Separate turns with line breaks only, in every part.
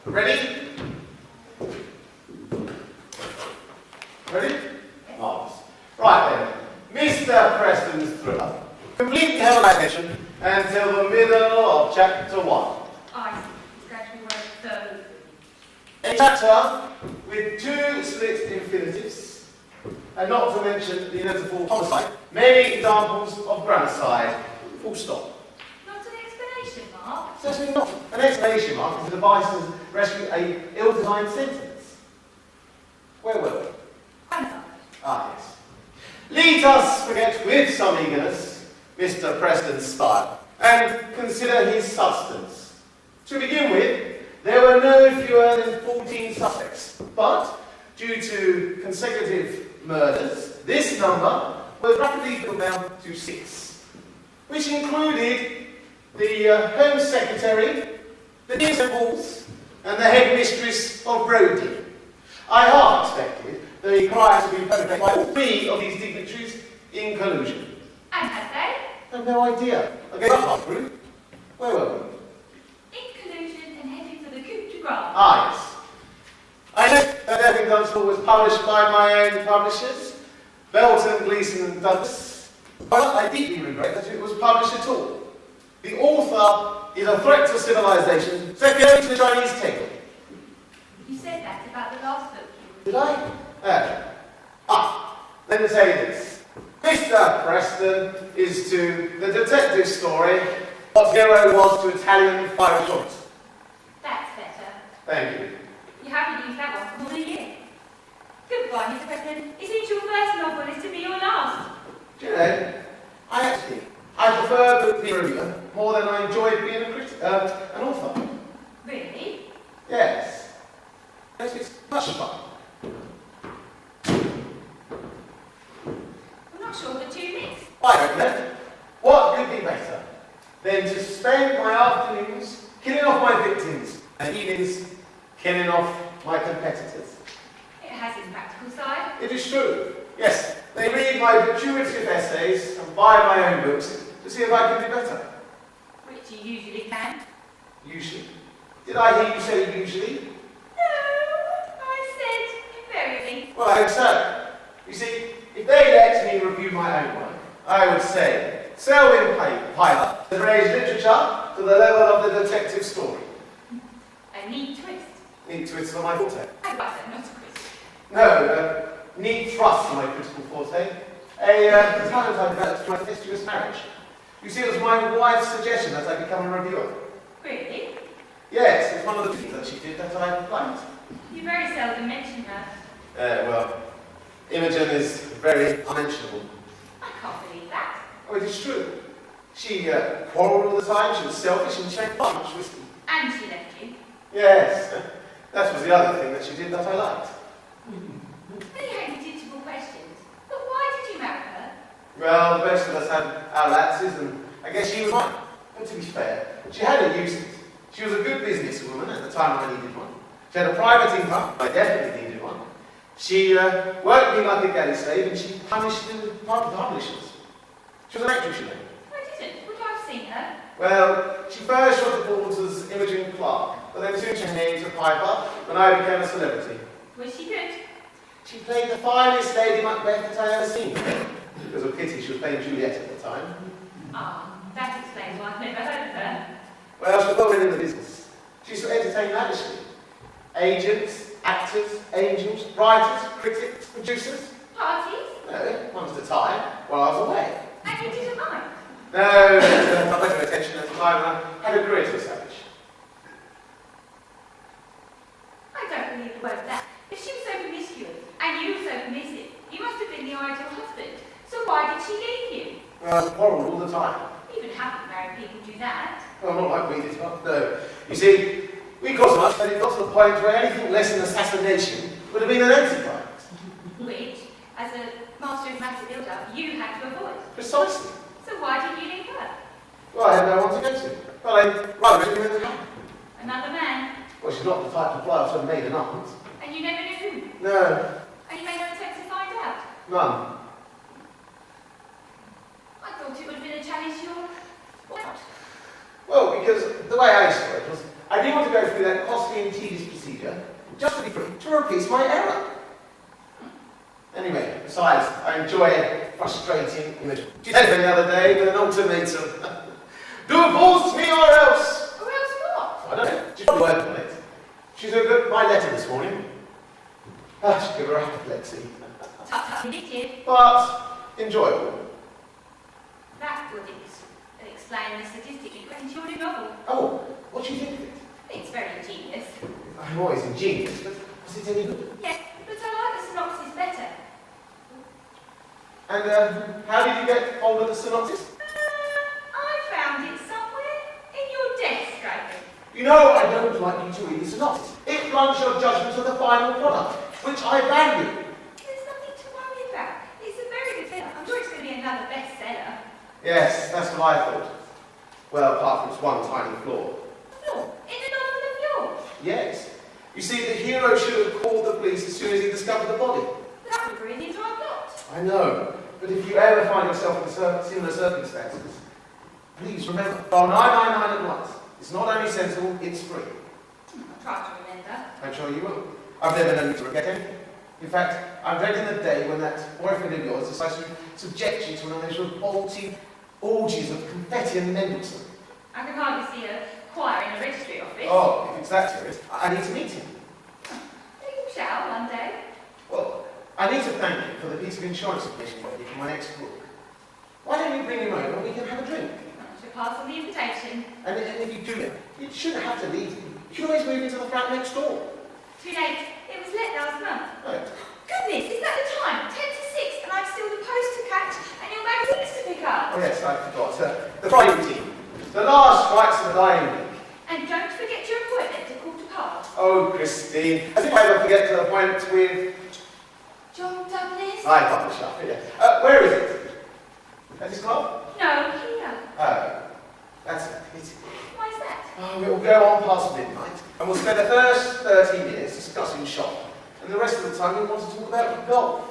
Ready? Ready? Marvellous. Right then, Mr. Preston's thriller. Completely held my attention until the middle of chapter 1.
I see. It's going to be one of those.
A chapter with 2 split infinitives, and not to mention the inevitable homicide, many examples of grammar-side, full stop.
Not an explanation mark.
Certainly not. An exclamation mark is a device to rescue a ill-designed sentence. Where were we?
Homicide.
Ah, yes. Let us forget with some eagerness Mr. Preston's style and consider his substance. To begin with, there were no fewer than 14 suspects, but due to consecutive murders, this number was rapidly whittled down to 6, which included the Home Secretary, the Disciples, and the headmistress of Brodie. I half expected the crime to be perpetrated by all 3 of these dignitaries in collusion.
And had they?
I have no idea. I gave up half group. Where were we?
In collusion and heading for the coup de grace.
Ah, yes. I know that Epping Dunstall was published by my own publishers, Belton, Gleeson and Douglas, but I deeply regret that it was published at all. The author is a threat to civilization, secondary to the Chinese table.
You said that about the last book.
Did I? Let me say this. Mr. Preston is to the detective story what Hero was to Italian fire shots.
That's better.
Thank you.
You haven't used that one for more than a year. Goodbye, Mr. President. Isn't your first novel is to be your last?
Do you know, I prefer being a reviewer more than I enjoy being an author.
Really?
Yes. It's much fun.
I'm not sure the two mix.
I don't know. What could be better than to spend my afternoons killing off my victims and evenings killing off my competitors?
It has its practical side.
It is true. Yes, they read my gratuitous essays and buy my own books to see if I can do better.
Which you usually can.
Usually. Did I hear you say usually?
No, I said invariably.
Well, I hope so. You see, if they let me review my own work, I would say, Selwyn Piper has raised literature to the level of the detective story.
A neat twist.
Neat twist on my forte.
I like that, not a quiz.
No, neat thrust on my critical forte. A talent I developed through my tempestuous marriage. You see, it was my wife's suggestion that I become a reviewer.
Really?
Yes, it's one of the things that she did that I liked.
You very seldom mention her.
Well, Imogen is very unmentionable.
I can't believe that.
Oh, it is true. She quarrelled all the time, she was selfish, and she drank far much whiskey.
And she left you.
Yes, that was the other thing that she did that I liked.
They had digestible questions. But why did you marry her?
Well, the best of us had our lapses, and I guess she was mine. And to be fair, she had her uses. She was a good businesswoman at the time I needed one. She had a private income, I definitely needed one. She worked me like a galley slave, and she punished the publishers. She was an actress, you know.
I didn't. Would I have seen her?
Well, she first shot the balls as Imogen Clark, but then soon changed her name to Piper when I became a celebrity.
Was she good?
She played the finest Lady Macbeth that I ever seen. It was a pity she was playing Juliet at the time.
Ah, that explains why I've never heard of her.
Well, she was well in the business. She used to entertain lavishly. Agents, actors, angels, writers, critics, producers.
Parties?
No, one at a time, while I was away.
And you didn't mind?
No, I paid no attention at the time, and I had a career to establish.
I don't believe a word of that. If she was so promiscuous, and you were so permissive, you must have been the ideal husband. So why did she leave you?
Well, I quarrelled all the time.
Even happily married people do that.
Well, not like we did, but no. You see, we got so much that it got to the point where anything less than assassination would have been an anticlimax.
Which, as a master of massive build-up, you had to avoid.
Precisely.
So why did you leave her?
Well, I had no one to go to. Well, I'd rather she went to come.
Another man?
Well, she's not the type to fly off to a maiden aunt.
And you never knew who?
No,
And you made no attempt to find out?
none.
I thought it would have been a challenge to your... What?
Well, because the way I saw it was, I didn't want to go through that costly and tedious procedure just to be free to repeat my error. Anyway, besides, I enjoy a frustrating image. She said to me the other day with an ultimatum. Do oppose me or else.
Or else what?
I don't know. She's probably working on it. She took my letter this morning. She gave her apoplexy.
Tut-tut, addicted.
But enjoyable.
That would explain the statistic you put into your new novel.
Oh, what do you think of it?
It's very ingenious.
I'm always ingenious, but was it any good?
Yes, but I like the synopsis better.
And how did you get hold of the synopsis?
I found it somewhere in your desk, Dragon.
You know, I don't like you to read the synopsis. It blunts your judgment of the final product, which I value.
There's nothing to worry about. It's a very good film. I'm sure it's going to be another bestseller.
Yes, that's what I thought. Well, apart from its one tiny flaw.
No, in a novel of yours.
Yes. You see, the hero should have called the police as soon as he discovered the body.
That would ruin the entire plot.
I know, but if you ever find yourself in similar circumstances, please remember, dial 999 at once. It's not only sensible, it's free.
I'll try to remember.
I'm sure you will. I've never known you to forget anything. In fact, I've read in the day when that boyfriend of yours decides to subject you to one of those revolting orgies of confetti and Mendelssohn.
I can hardly see a choir in the registry office.
Oh, if it's that serious, I need to meet him.
You shall one day.
Well, I need to thank you for the piece of insurance information you gave for my next book. Why don't you bring him over and we can have a drink?
I shall pass on the invitation.
And if you do, you shouldn't have to leave him. You should always move into the flat next door.
Too late. It was let last month.
Oh.
Goodness, is that the time? 10 to 6, and I've still the post to catch and your magazines to pick up.
Oh yes, I forgot. The Friday routine. The last strikes of the dying week.
And don't forget your appointment at 15:15.
Oh, Christine. As if I ever forget to appoint with...
John Douglas?
I publish up, yeah. Where is it? At his club?
No, here.
Oh, that's it.
Why is that?
Oh, it will go on past midnight, and we'll spend the first 30 minutes discussing shop, and the rest of the time we want to talk about golf.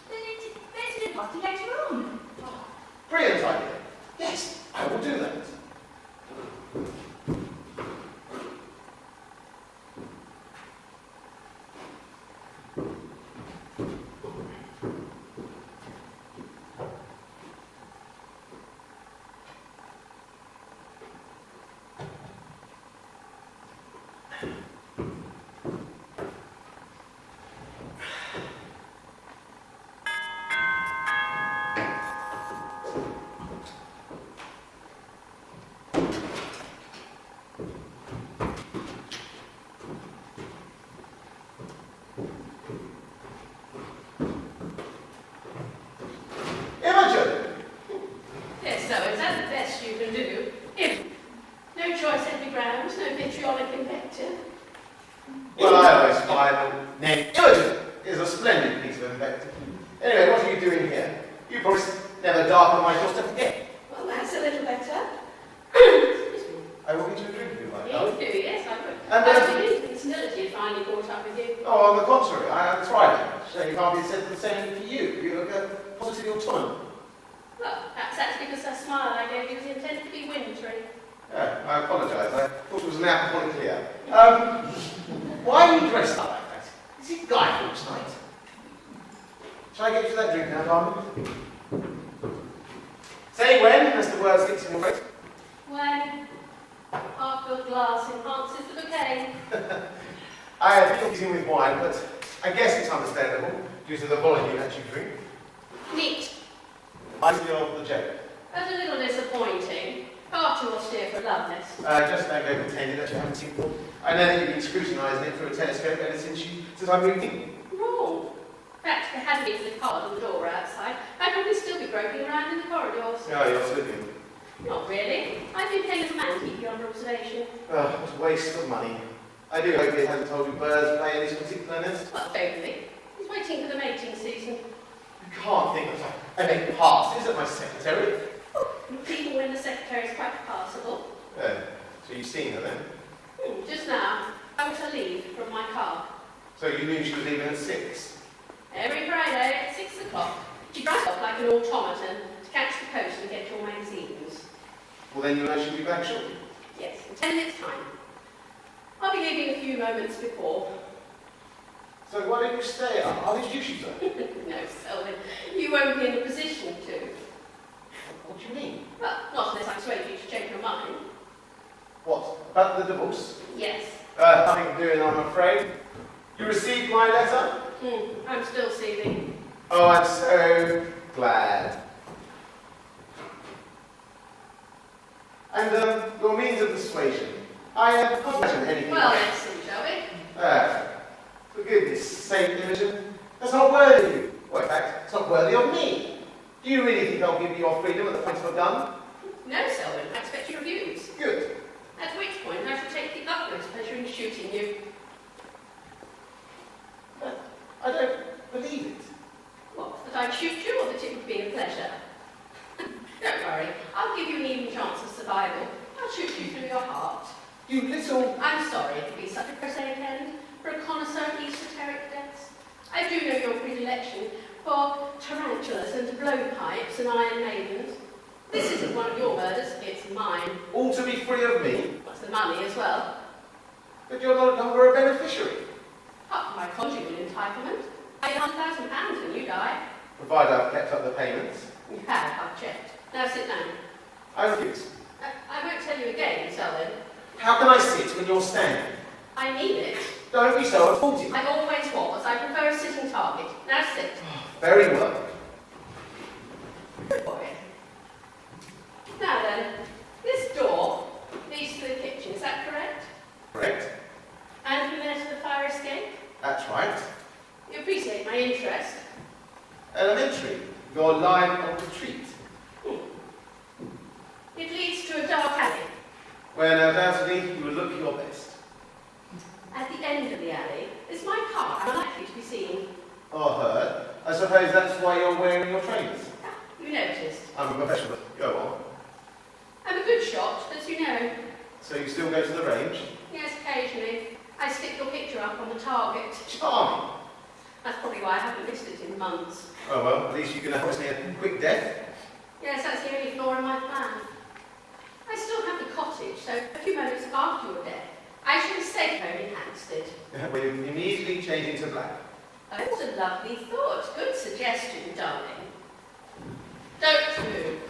Then it's a party later on.
Oh, brilliant idea. Yes, I will do that. Why are you dressed up like that? Is it Guy Fawkes night? Shall I get you that drink now, darling? Say when, as the words get in your face.
When half a glass enhances the bouquet.
I have difficulties with wine, but I guess it's understandable due to the volume that you drink.
Neat.
I feel the joke.
That's a little disappointing. Far too austere for loveness.
Just don't go pretending that you haven't seen before. I know that you've been scrutinising it through a telescope ever since I moved in.
Wrong. In fact, if there hadn't been for the card on the door outside, I'd probably still be groping around in the corridors.
Oh, you're slipping.
Not really. I've been paying a man to keep you under observation.
Oh, what a waste of money. I do hope he hasn't told you birds play in this particular nest.
Well, totally. He's waiting for the mating season.
You can't think that I make passes at my secretary.
People when the secretary is quite passable.
Oh, so you've seen her then?
Just now, I was to leave from my car.
So you knew she was leaving at 6?
Every Friday at 6 o'clock. She drives off like an automaton to catch the post and get your magazines.
Well, then you know she'll be back shortly.
Yes, in 10 minutes' time. I'll be leaving a few moments before.
So why don't you stay? I'll introduce you to her.
No, Selwyn, you won't be in a position to.
What do you mean?
Well, not unless I persuade you to change your mind.
What? About the divorce?
Yes.
Nothing doing, I'm afraid. You received my letter?
I'm still seething.
Oh, I'm so glad. And your means of persuasion. I can't imagine anything.
Well, let's see, shall we?
For goodness sake, Imogen, that's not worthy of you. Well, in fact, it's not worthy of me. Do you really think I'll give you your freedom at the point of a gun?
No, Selwyn, I expect your views.
Good.
At which point I shall take the utmost pleasure in shooting you.
But I don't believe it.
What, that I'd shoot you, or that it would be a pleasure? Don't worry, I'll give you an even chance of survival. I'll shoot you through your heart.
You little...
I'm sorry it could be such a prosaic end for a connoisseur of esoteric deaths. I do know your predilection for tarantulas and blowpipes and iron maidens. This isn't one of your murders, it's mine.
All to be free of me?
That's the money as well.
But you're no longer a beneficiary.
Apart from my conjugal entitlement, I get £1,000 when you die.
Provided I've kept up the payments.
You have, I've checked. Now sit down.
I refuse.
I won't tell you again, Selwyn.
How can I sit when you're standing?
I need it.
Don't be so unfaulty.
I always was. I prefer a sitting target. Now sit.
Very well.
Good boy. Now then, this door leads to the kitchen, is that correct?
Correct.
And from there to the fire escape?
That's right.
You appreciate my interest.
Elementary. Your line of retreat.
It leads to a dark alley.
Where undoubtedly you will look your best.
At the end of the alley is my car. I'm unlikely to be seen.
Or heard. I suppose that's why you're wearing your trainers.
Ah, you noticed.
I'm a professional. Go on.
I'm a good shot, as you know.
So you still go to the range?
Yes, occasionally. I stick your picture up on the target.
Charming.
That's probably why I haven't missed it in months.
Oh well, at least you can promise me a quick death.
Yes, that's the only flaw in my plan. I still have the cottage, so a few moments after your death, I shall be safe home in Hampstead.
Will you immediately change into black?
Oh, what a lovely thought. Good suggestion, darling. Don't move.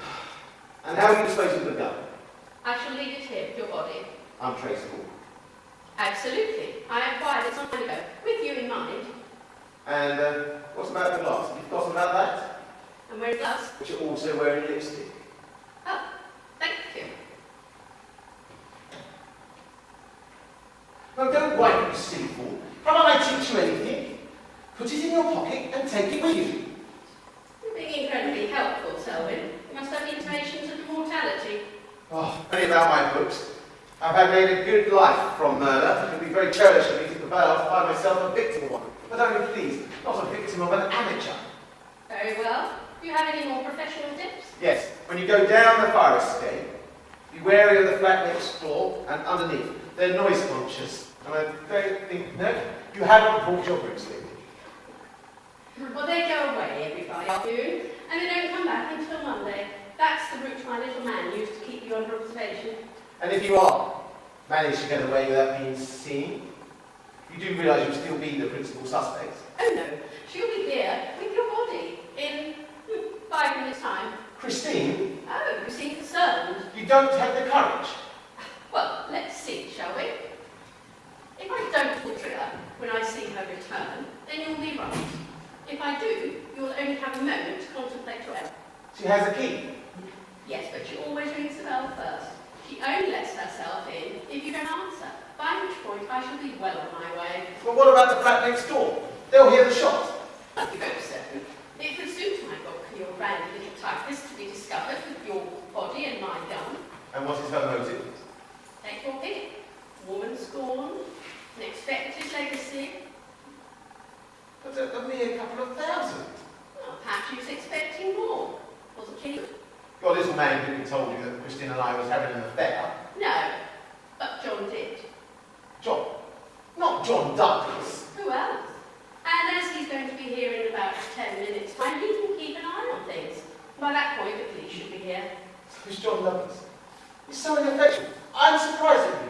And how will you dispose of the gun?
I shall leave it here with your body.
Untraceable.
Absolutely. I acquired it some time ago, with you in mind.
And what's about the glass? Have you forgotten about that?
I'm wearing gloves.
But you're also wearing lipstick.
Oh, thank you.
Now don't wipe, you silly fool. Haven't I teach you anything? Put it in your pocket and take it with you.
You're being incredibly helpful, Selwyn. You must have intimations of immortality.
Oh, only about my books. I've had made a good life from murder. It would be very churlish of me to prevail to find myself a victim of one. But only please, not a victim of an amateur.
Very well. Do you have any more professional tips?
Yes, when you go down the fire escape, be wary of the flat next door and underneath. They're noise conscious. And I don't think, no, you haven't brought your books with you.
Well, they go away every Friday afternoon, and they don't come back until Monday. That's the route my little man used to keep you under observation.
And if you are managed to get away without being seen, you do realise you'll still be the principal suspect.
Oh no, she'll be here with your body in 5 minutes' time.
Christine,
Oh, you seem concerned.
you don't have the courage.
Well, let's see, shall we? If I don't pull the trigger when I see her return, then you'll be right. If I do, you'll only have a moment to contemplate your error.
She has a key.
Yes, but she always rings the bell first. She only lets herself in if you don't answer, by which point I shall be well on my way.
Well, what about the flat next door? They'll hear the shot.
You hope so. It would suit my book, your randy little typist, to be discovered with your body and my gun.
And what is her motive?
Take your pick. Woman scorned, an expected legacy.
But a mere couple of thousand.
Well, perhaps she was expecting more. Wasn't she?
Your little man didn't told you that Christine and I was having an affair.
No, but John did.
John. Not John Douglas.
Who else? And as he's going to be here in about 10 minutes' time, he can keep an eye on things. By that point, the police should be here.
Who's John Douglas? He's so ineffectual. I'm surprised at you.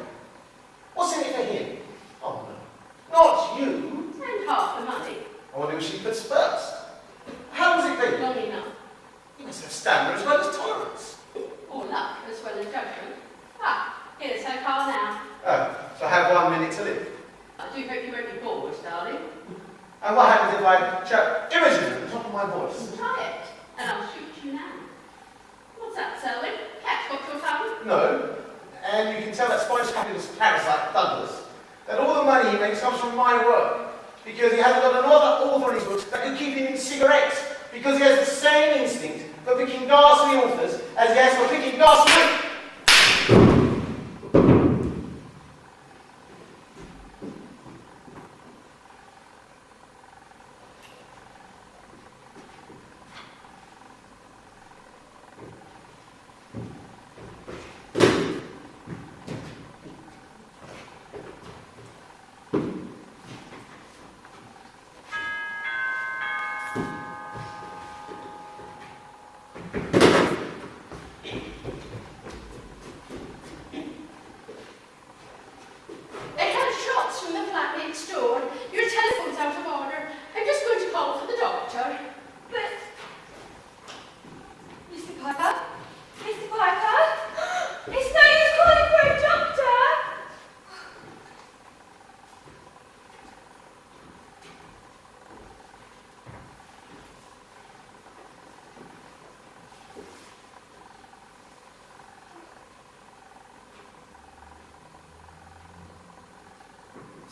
What's in it for him?
I do hope you won't be bored, darling.
And what happens if I shout Imogen at the top of my voice?
Try it, and I'll shoot you now. What's that, Selwyn? Cat's got your tongue?
No. And you can tell that Spanish capitalist parasite Douglas that all the money he makes comes from my work. Because he hasn't got another author in his books that can keep him in cigarettes. Because he has the same instinct for picking ghastly authors as he has for picking ghastly...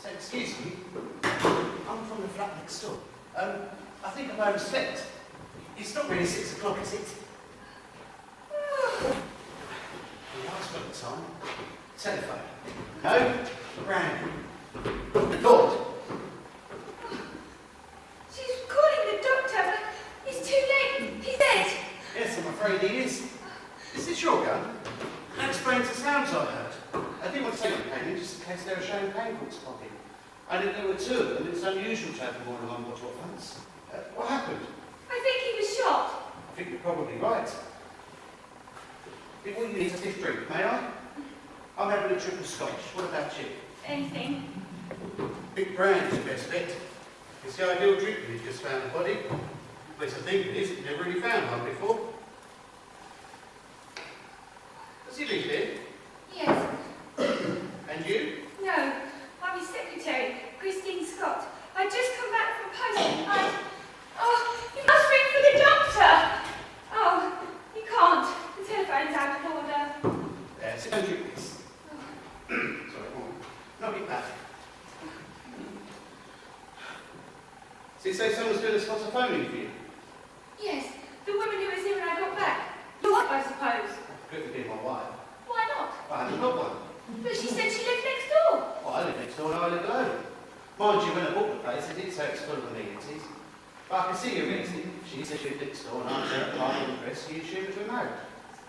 So, excuse me, I'm from the flat next door. I think I've overslept. It's not really 6 o'clock, is it? The last got the time. Telephone. No? Rang. Record.
She's calling the doctor, but it's too late. He's dead.
Yes, I'm afraid he is. Is this your gun? That explains the sounds I heard. I didn't want to say the pain, just in case they were showing pain books popping. I didn't know there were two of them. It's unusual to have more than one bottle at once. What happened?
I think he was shot.
I think you're probably right. Before you need a fifth drink, may I? I'm having a triple scotch. What about you?
Anything.
Big brand is your best bet. It's the ideal drink when you've just found a body. Well, it's a thing it is. You've never really found one before. Does he live here?
Yes.
And you?
No. I'm his secretary, Christine Scott. I've just come back from post. Oh, you must ring for the doctor. Oh, you can't. The telephone's out of order.
Yes, don't drink this. Sorry, knock it back. So you say someone's doing a spot of phoning for you?
Yes, the woman who was here when I got back. Your wife, I suppose.
Could be my wife.
Why not?
I haven't got one.
But she said she lived next door.
Well, I live next door and I live alone. Mind you, when I bought the place, I did say it's full of amenities. But I can see your reason. She said she lived next door and I'm there at party and dress, so you assume that we're married.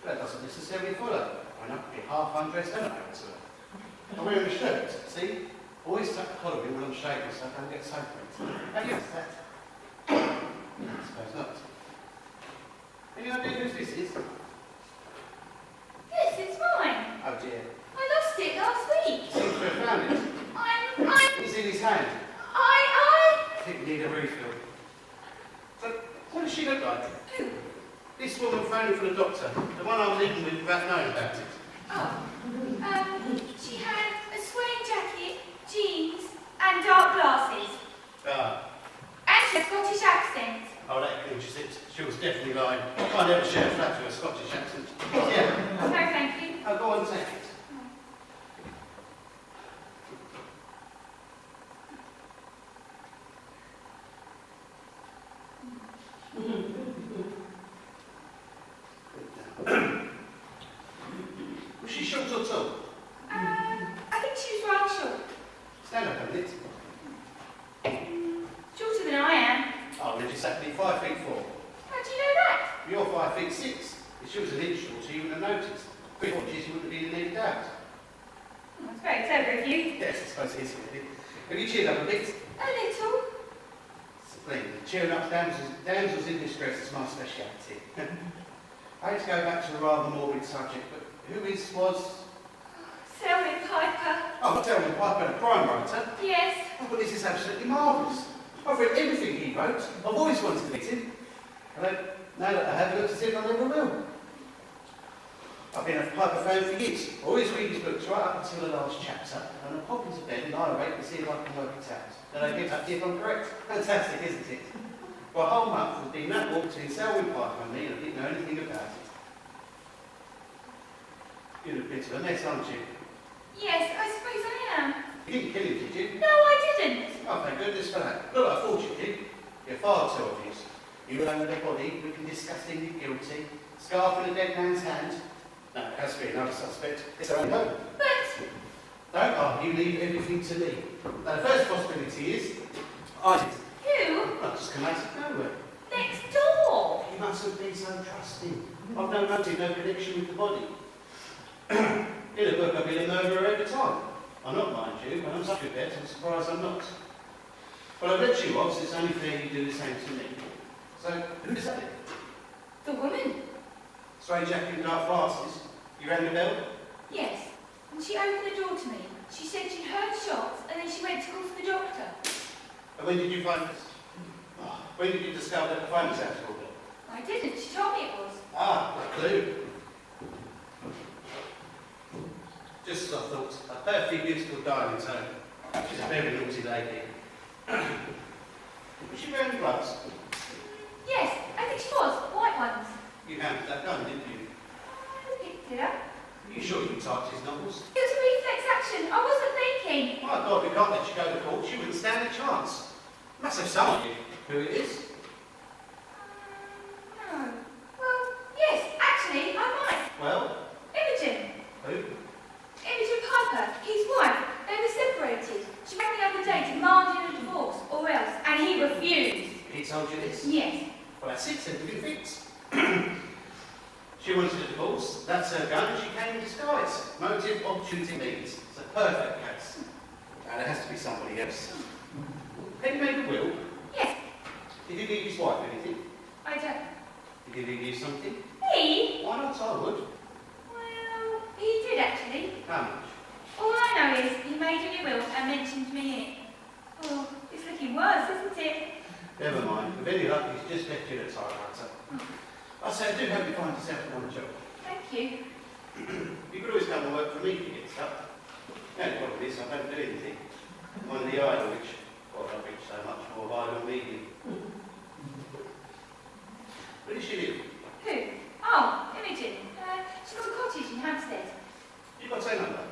But that doesn't necessarily follow. I mean, I could be half undressed and married to her. I'm wearing a shirt, see? Always tuck the collar in when I'm shaving so I don't get soaked. How do you that? I suppose not. Any idea whose this is?
Yes, it's mine.
Oh dear.
I lost it last week.
Seems to have found it. It's in his hand. I think we need a refill. So, what does she look like?
Who?
This woman phoning for the doctor. The one I'm living with without knowing about it.
Oh. She had a suede jacket, jeans, and dark glasses.
Ah.
And she had a Scottish accent.
Oh, that clinches it. She was definitely lying. I never share a flat with a Scottish accent. Yeah.
No, thank you.
Oh, go on and take it. Was she short or tall?
I think she was rather short.
Stand up a minute.
Shorter than I am.
Oh, we're exactly 5'4".
How do you know that?
You're 5'6". If she was an inch shorter, you wouldn't have noticed. 3 inches, you wouldn't have been in any doubt.
Oh, that's very clever of you.
Yes, I suppose it is. Have you cheered up a bit?
A little.
Splendid. Cheering up damsels in distress is my speciality. I hate to go back to a rather morbid subject, but who was...
Selwyn Piper.
Oh, tell me, Piper, a crime writer?
Yes.
Oh, but this is absolutely marvellous. I've read everything he wrote. I've always wanted to meet him. Although, now that I have, it looks as if I never will. I've been a Piper fan for years. I always read his books right up until the last chapter, and I pop into bed and lie awake to see if I can work it out. Then I get up to see if I'm correct. Fantastic, isn't it? For a whole month, there's been that walk between Selwyn Piper and me, and I didn't know anything about it. You're a bit of a mess, aren't you?
Yes, I suppose I am.
You didn't kill him, did you?
No, I didn't.
Oh, thank goodness for that. Look, I thought you did. You're far too obvious. You alone with a body, looking disgustingly guilty, scarf in a dead man's hand. No, it has to be another suspect. It's our own home.
But
Don't argue, leave everything to me. Now, the first possibility is I did.
who?
Well, just come out of nowhere.
Next door.
You mustn't be so trusting. I've no motive, no connection with the body. In a book, I've been a murderer every time. I'm not, mind you, but I'm such a bet, I'm surprised I'm not. Well, I've let you off, so it's only fair you do the same to me. So, who is that?
The woman.
Straight jacket and dark glasses. You rang the bell?
Yes. And she opened the door to me. She said she'd heard shots and then she went to call for the doctor.
And when did you find this? Oh, when did you discover that the phone was out of order?
I didn't. She told me it was.
Ah, a clue. Just as I thought, a perfectly beautiful diamond tone. She's a very naughty lady. Was she wearing gloves?
Yes, I think she was. White ones.
You handled that gun, didn't you?
I picked it up.
Are you sure you can type his novels?
It was a reflex action. I wasn't thinking.
My God, we can't let you go to court. She wouldn't stand a chance. Must have someone you. Who it is?
No. Well, yes, actually, I might.
Well,
Imogen.
who?
Imogen Piper, his wife. They were separated. She rang the other day demanding a divorce, or else, and he refused.
He told you this?
Yes.
Well, that's it, then. We fix. She wanted a divorce. That's her gun, and she came in disguise. Motive, opportunity, means. It's a perfect case. And it has to be somebody else. Can you make a will?
Yes.
Did he leave his wife anything?
I don't.
Did he leave you something?
He?
Why not? I would.
Well, he did actually.
How much?
All I know is he made a new will and mentioned me in it. Oh, it's looking worse, isn't it?
Never mind. With any luck, he's just left you a typewriter. I say, I do hope you find yourself another job.
Thank you.
You could always come and work for me if you get stuck. The only problem is I don't do anything. I'm on the idle, which, well, I reach so much more vital medium. Where does she live?
Who? Oh, Imogen. She's got a cottage in Hampstead.
You got her number?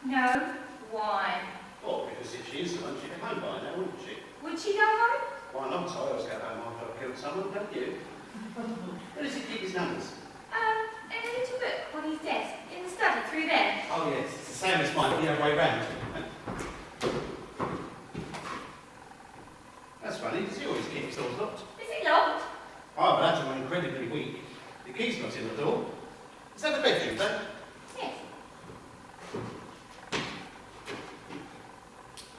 No. Why?
Well, because if she is the one, she'd be home by now, wouldn't she?
Would she go home?
Why not? I always go home after I've killed someone, don't you? Where does he keep his numbers?
In a little book on his desk, in the study through there.
Oh, yes, it's the same as mine, the other way round. That's funny, does he always keep his doors locked?
Is it locked?
Oh, but that's all incredibly weak. The key's not in the door. Is that the bedroom, then?
Yes.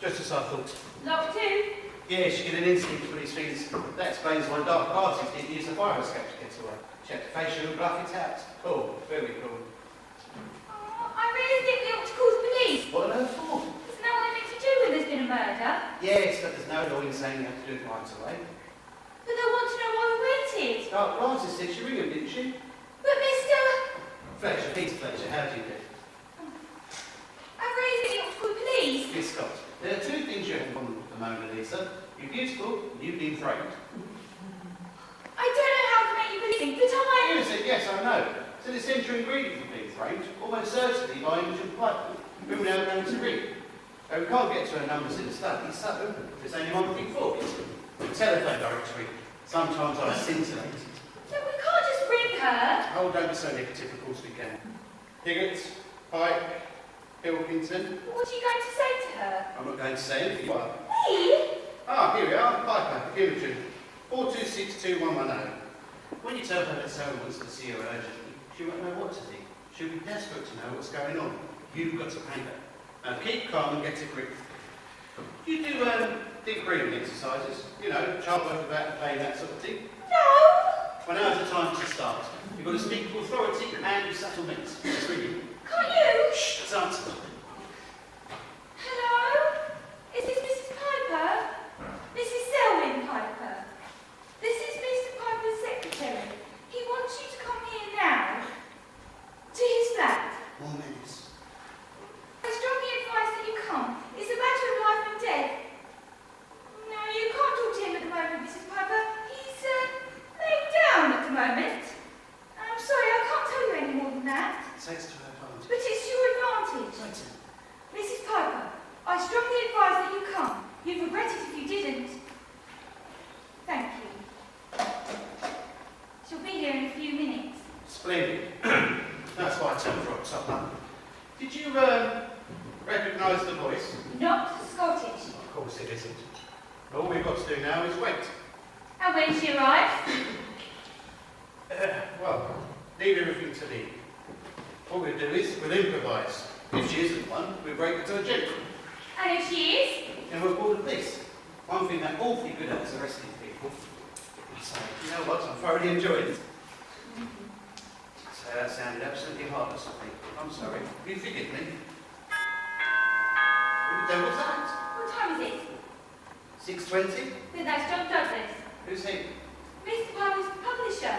Just as I thought.
Locked too?
Yeah, she get an instinct for these things. That explains why dark parties didn't use a fire escape to get away. She had to face you and bluff it out. Cool, very cool.
Oh, I really think we ought to call the police.
What on earth for?
There's no one to do when there's been a murder.
Yes, but there's no law in saying you have to do it right away.
But they want to know why we waited.
Dark Glasses said she ring him, didn't she?
But Mr.
Fletcher, Peter Fletcher, how do you do?
I really think we ought to call the police.
Miss Scott, there are two things you have in common with the Mona Lisa. You're beautiful, and you've been framed.
I don't know how to make you believe it, but I...
You said yes, I know. It's an essential ingredient for being framed, almost certainly by Imogen Piper, who we now know to read. Though we can't get to her numbers in the study, so there's only one thing for it. The telephone directory. Sometimes I scintillate.
No, we can't just ring her.
Oh, don't be so negative, of course we can. Higgins, Pike, Pilkington.
What are you going to say to her?
I'm not going to say anything. You are.
Me?
Ah, here we are, Piper, Imogen. 4262110. When you tell her that someone wants to see her urgently, she won't know what to think. She'll be desperate to know what's going on. You've got to pay her. Now keep calm and get a grip. You do deep breathing exercises, you know, childbirth without pain, that sort of thing.
No.
Well, now's the time to start. You've got to speak with authority and with subtle means. Just ringing.
Can't you?
Shh, let's answer.
Hello? Is this Mrs. Piper? Mrs. Selwyn Piper. This is Mr. Piper's secretary. He wants you to come here now. To his Come, you'd regret it if you didn't. Thank you. She'll be here in a few minutes.
Splendid. That's why I turned for supper. Did you recognise the voice?
Not Scottish.
Of course it isn't. All we've got to do now is wait.
And when she arrives?
Well, leave everything to me. All we'll do is we'll improvise. If she isn't one, we'll break her to a gentleman.
And if she is?
And we'll call the police. One thing they're awfully good at is arresting people. So, you know what? I'm thoroughly enjoying it. So that sounded absolutely heartless of me. I'm sorry. Will you forgive me? Who the devil's that?
What time is it?
6:20?
Then that's John Douglas.
Who's he?
Mr. Palmer's publisher.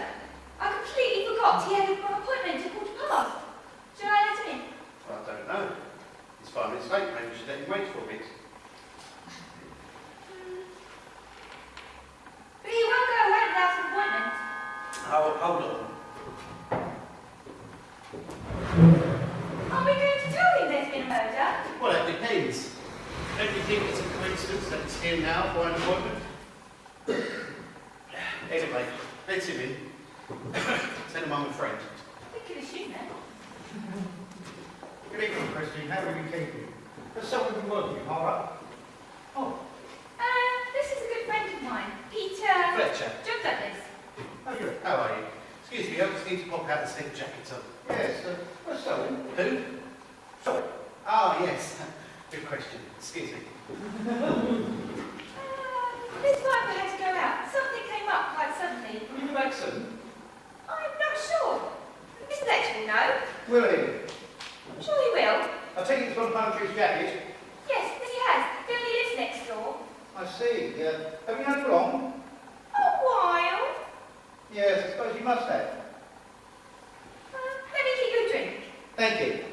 I completely forgot he had an appointment at 15:15. Shall I let him in?
Well, I don't know. He's 5 minutes late. Maybe we should let him wait for a bit.
But he won't go away without an appointment.
Oh, hold on.
Are we going to tell him there's been a murder?
Well, that depends. Don't you think it's a coincidence that it's here now for an appointment? Anyway, let him in. Tell him I'm a friend.
We could assume that.
Good evening, Christine. How are you keeping? Has someone been working hard up? Oh,
This is a good friend of mine, Peter...
Fletcher.
John Douglas.
oh, good.
How are you? Excuse me, I just need to pop out and stick the jacket on.
Yes, what's Selwyn?
Who?
Sorry.
Ah, yes. Good question. Excuse me.
This night we had to go out. Something came up quite suddenly.
Will you be back soon?
I'm not sure. Mr. Fletcher will know.
Will he?
I'm sure he will.
I take it he's gone to punch his jacket.
Yes, but he has. He only lives next door.
I see. Have you known for long?
A while.
Yes, I suppose you must have.
Let me keep you a drink.
Thank you.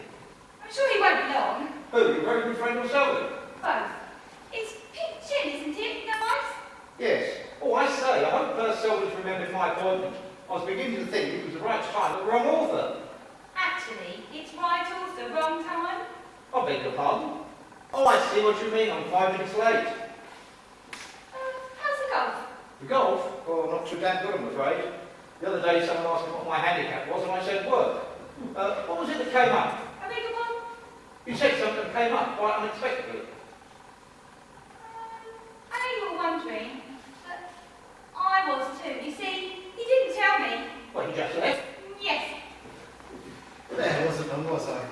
I'm sure he won't be long.
Who, your very good friend of Selwyn?
Both. It's pink gin, isn't it? No ice?
Yes. Oh, I say, I hope Selwyn's remembered my appointment. I was beginning to think it was the right time, but the wrong author.
Actually, it's right also, wrong time.
I beg your pardon. Oh, I see what you mean. I'm 5 minutes late.
How's the golf?
The golf? Oh, not too damn good, I'm afraid. The other day, someone asked me what my handicap was, and I said work. What was it that came up?
I beg your pardon?
You said something that came up quite unexpectedly.
I know you were wondering, but I was too. You see, he didn't tell me.
Well, he just left.
Yes.
There wasn't one, was I?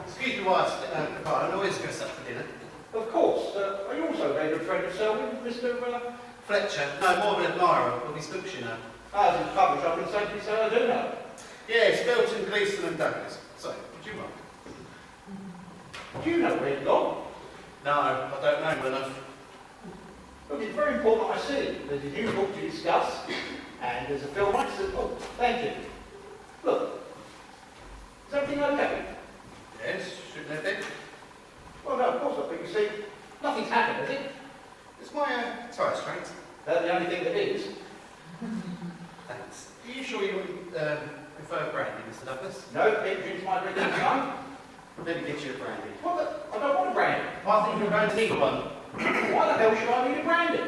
Excuse me while I always dress up for dinner.
Of course. Are you also a very good friend of Selwyn, Mr.
Fletcher? No, more of an admirer of his books, you know.
As his publisher, I can safely say I do know.
Yes, Belton, Gleeson and Douglas. So, would you mind?
Do you know where he's gone?
No, I don't know him enough.
Look, it's very important I see. There's a new book to discuss, and there's a film I said, oh, thank you. Look, is everything okay?
Yes, shouldn't have been.
Well, no, of course not, but you see, nothing's happened, has it?
Is my tie straight?
The only thing that is.
Thanks. Are you sure you wouldn't prefer brandy, Mr. Douglas?
No, it drinks my drink every time.
Let me get you a brandy.
What I don't want a brandy.
I think you're going to need one.
Why the hell should I need a brandy?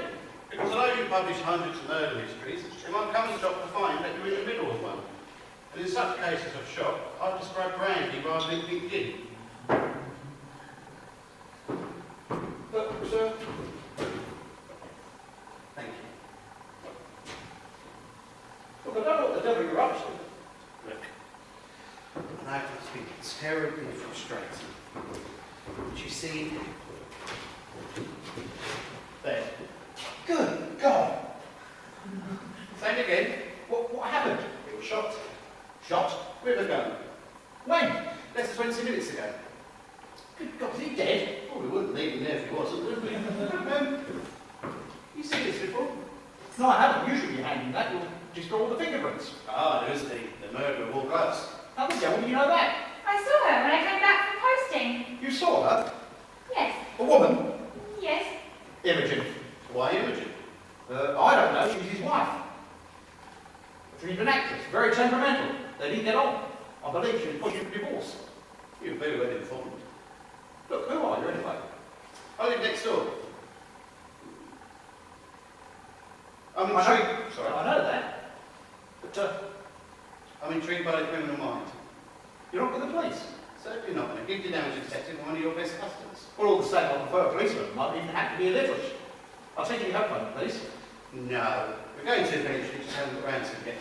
Because I know you publish hundreds of murder mysteries, it might come as a shock to find that you're in the middle of one. And in such cases of shock, I'd describe brandy rather than big gin.
But, sir,
Thank you.
look, I don't know what the devil you're up to.
Look, I know it must be terribly frustrating. But you see, there.
Good God.
Same again.
What happened?
It was shot.
Shot?
With a gun.
When?
Less than 20 minutes ago.
Good God, is he dead?
Oh, we wouldn't leave him there if he wasn't, would we? You seen this before?
No, I haven't. You should be handing that. You'll destroy all the fingerprints.
Ah, there's the murderer of all gloves.
How the devil do you know that?
I saw her when I came back from posting.
You saw her?
Yes.
A woman?
Yes.
Imogen.
Why Imogen?
I don't know. She was his wife. She's an actress. Very temperamental. They didn't get on. I believe she was pushing for divorce.
You're very well informed.
Look, who are you anyway?
I live next door. I'm
I
intrigued.
know,
Sorry.
I know that. But
I'm intrigued by the criminal mind.
you're not with the police.
Certainly not. A gifted amateur detective, one of your best customers.
Well, all the same, I prefer a policeman. Might even have to be illiterate. I'll take you home from the police.
No. We're going to eventually, just haven't got round to it yet.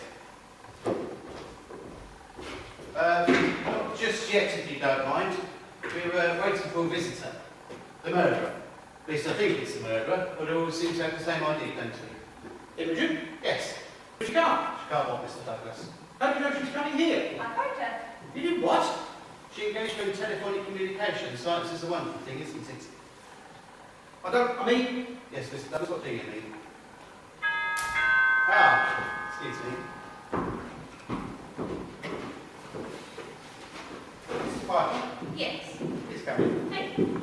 Not just yet, if you don't mind. We're waiting for a visitor. The murderer. At least I think it's the murderer, but all seem to have the same idea, don't we?
Imogen?
Yes.
But you can't.
She can't want Mr. Douglas.
How do you know she's coming here?
I phoned her.
You did what?
She engaged in telephonic communication. Science is a wonderful thing, isn't it?
I mean...
Yes, Mr. Douglas, what do you mean? Ah, excuse me. Mr. Piper,
Yes.
please come in.
Thank you.